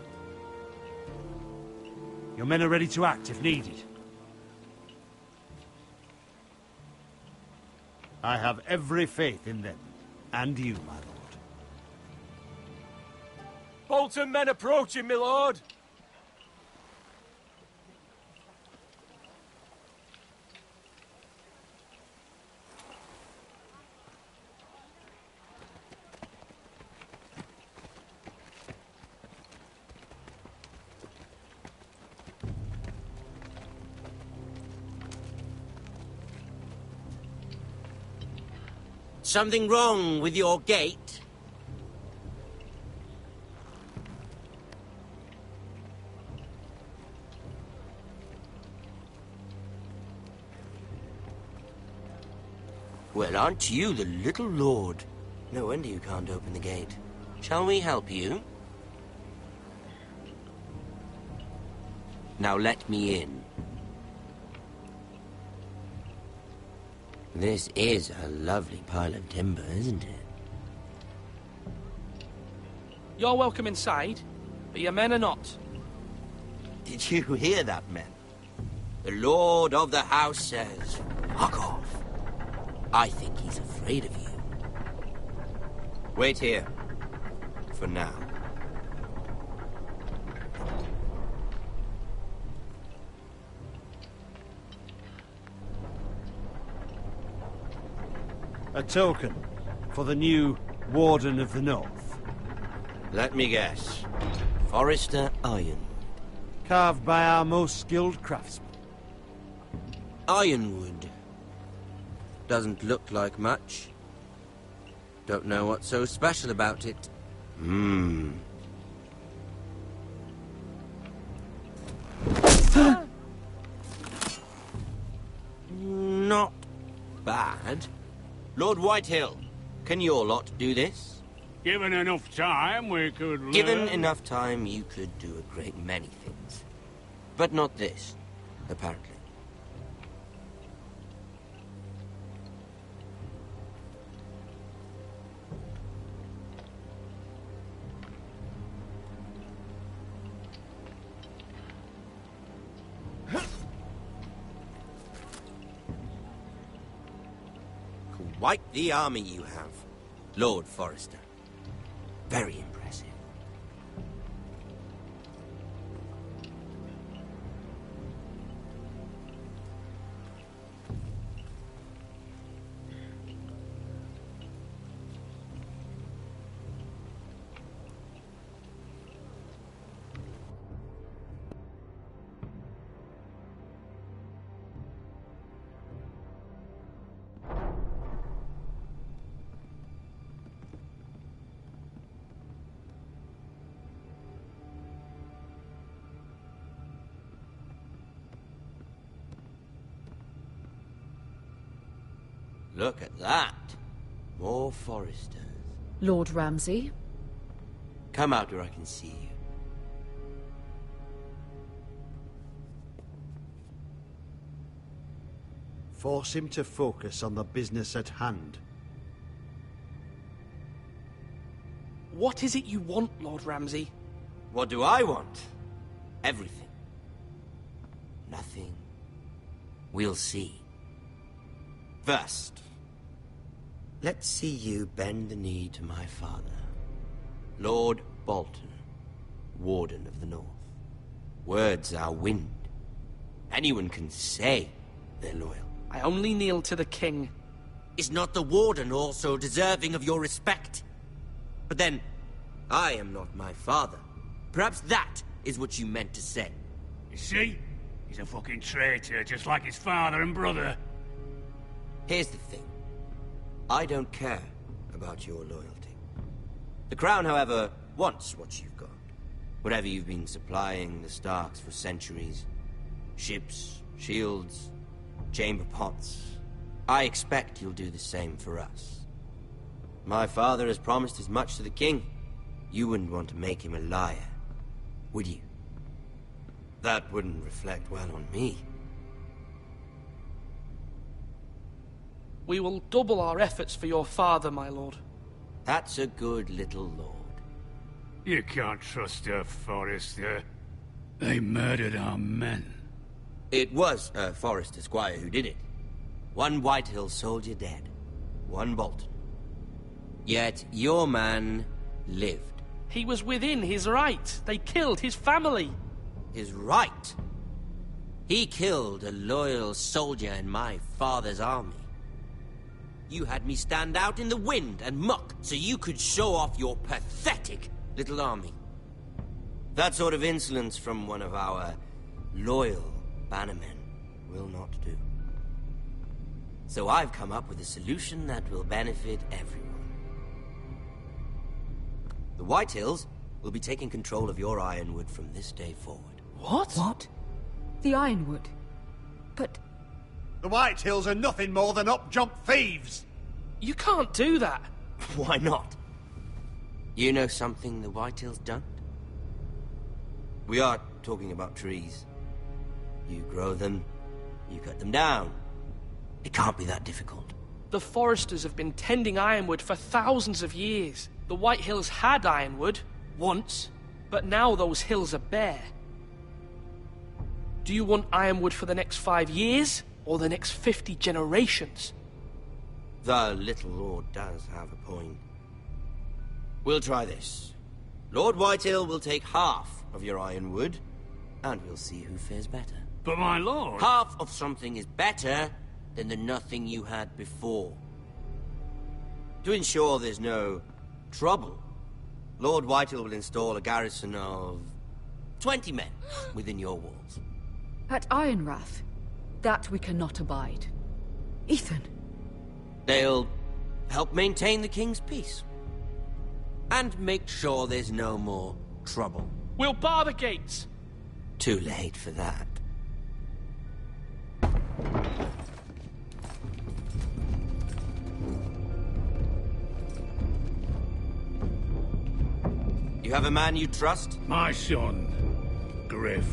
Your men are ready to act if needed. I have every faith in them. And you, my lord. Bolton men approaching, my lord! Something wrong with your gate? Well, aren't you the little lord? No wonder you can't open the gate. Shall we help you? Now let me in. This is a lovely pile of timber, isn't it? You're welcome inside, but your men are not. Did you hear that, men? The lord of the house says, fuck off. I think he's afraid of you. Wait here. For now. A token for the new Warden of the North. Let me guess. Forrester Iron. Carved by our most skilled craftsmen. Ironwood. Doesn't look like much. Don't know what's so special about it. Not bad. Lord Whitehill, can your lot do this? Given enough time, we could learn. Given enough time, you could do a great many things. But not this, apparently. Quite the army you have, Lord Forrester. Very impressive. Look at that. More Foresters. Lord Ramsay? Come out where I can see you. Force him to focus on the business at hand. What is it you want, Lord Ramsay? What do I want? Everything. Nothing. We'll see. First, let's see you bend the knee to my father, Lord Bolton, Warden of the North. Words are wind. Anyone can say they're loyal. I only kneel to the king. Is not the Warden also deserving of your respect? But then, I am not my father. Perhaps that is what you meant to say. You see? He's a fucking traitor, just like his father and brother. Here's the thing. I don't care about your loyalty. The Crown, however, wants what you've got. Whatever you've been supplying the Starks for centuries. Ships, shields, chamber pots. I expect you'll do the same for us. My father has promised as much to the king. You wouldn't want to make him a liar, would you? That wouldn't reflect well on me. We will double our efforts for your father, my lord. That's a good little lord. You can't trust a Forester. They murdered our men. It was a Forester squire who did it. One Whitehill soldier dead. One Bolton. Yet your man lived. He was within his right. They killed his family. His right? He killed a loyal soldier in my father's army. You had me stand out in the wind and muck so you could show off your pathetic little army. That sort of insolence from one of our loyal bannermen will not do. So I've come up with a solution that will benefit everyone. The Whitehills will be taking control of your Ironwood from this day forward. What? What? The Ironwood? But... The Whitehills are nothing more than up-jump thieves! You can't do that! Why not? You know something the Whitehills don't? We are talking about trees. You grow them, you cut them down. It can't be that difficult. The Foresters have been tending Ironwood for thousands of years. The Whitehills had Ironwood, once, but now those hills are bare. Do you want Ironwood for the next 5 years, or the next 50 generations? The little lord does have a point. We'll try this. Lord Whitehill will take half of your Ironwood, and we'll see who fares better. But my lord... Half of something is better than the nothing you had before. To ensure there's no trouble, Lord Whitehill will install a garrison of 20 men within your walls. At Ironrath? That we cannot abide. Ethan. They'll help maintain the king's peace. And make sure there's no more trouble. We'll bar the gates! Too late for that. You have a man you trust? My son, Griff.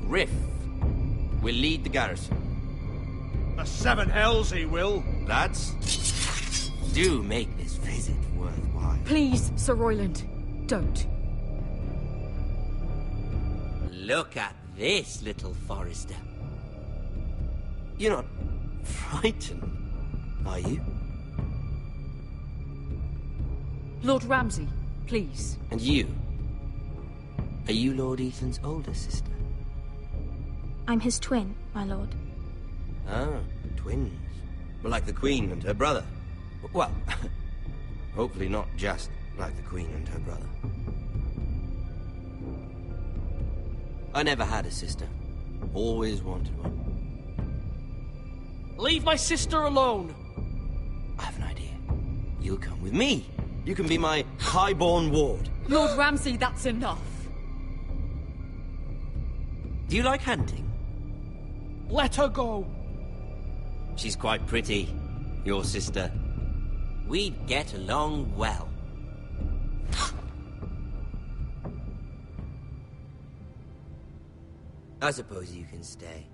Griff will lead the garrison. The seven hells he will. Lads, do make this visit worthwhile. Please, Sir Royland, don't. Look at this, little Forester. You're not frightened, are you? Lord Ramsay, please. And you? Are you Lord Ethan's older sister? I'm his twin, my lord. Ah, twins. Well, like the Queen and her brother. Well, hopefully not just like the Queen and her brother. I never had a sister. Always wanted one. Leave my sister alone! I have an idea. You'll come with me. You can be my highborn ward. Lord Ramsay, that's enough. Do you like hunting? Let her go. She's quite pretty. your sister. We'd get along well. I suppose you can stay.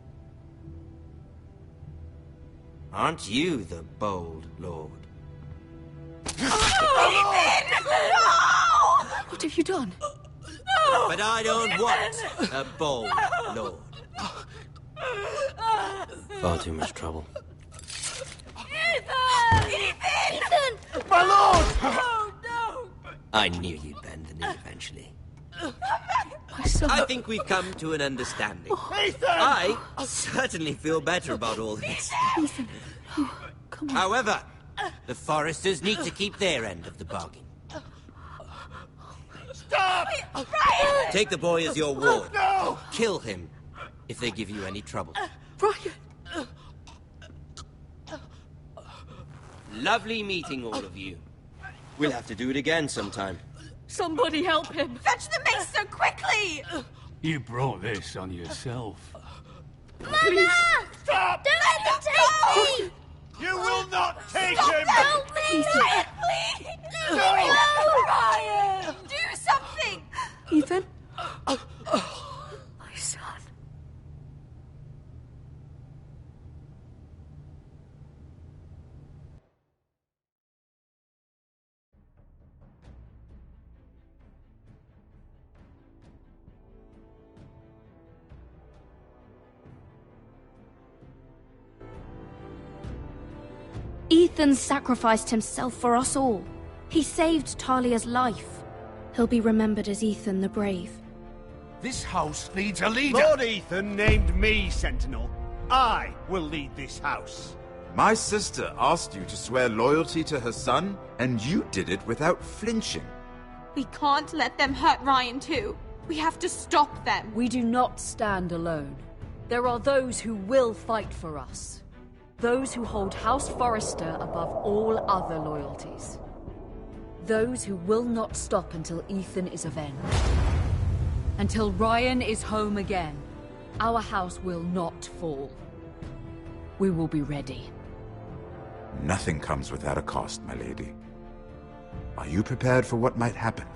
Aren't you the bold lord? What have you done? But I don't want a bold lord. Far too much trouble. Ethan! My lord! Oh, no! I knew you'd bend the knee eventually. My son. I think we've come to an understanding. Ethan! I certainly feel better about all this. Ethan. Oh, come on. However, the Foresters need to keep their end of the bargain. Stop! Ryan! Take the boy as your ward. No! Kill him if they give you any trouble. Ryan! Lovely meeting all of you. We'll have to do it again sometime. Somebody help him! Fetch the mace so quickly! You brought this on yourself. Mama! Stop! Don't let them take me! You will not take Stop! him! Help me! Ryan, please! No! Ryan! Do something! Ethan? My son. Ethan sacrificed himself for us all. He saved Talia's life. He'll be remembered as Ethan the Brave. This house needs a leader. Lord Ethan named me Sentinel. I will lead this house. My sister asked you to swear loyalty to her son, and you did it without flinching. We can't let them hurt Ryan too. We have to stop them. We do not stand alone. There are those who will fight for us. Those who hold House Forrester above all other loyalties. Those who will not stop until Ethan is avenged. Until Ryan is home again, our house will not fall. We will be ready. Nothing comes without a cost, my lady. Are you prepared for what might happen?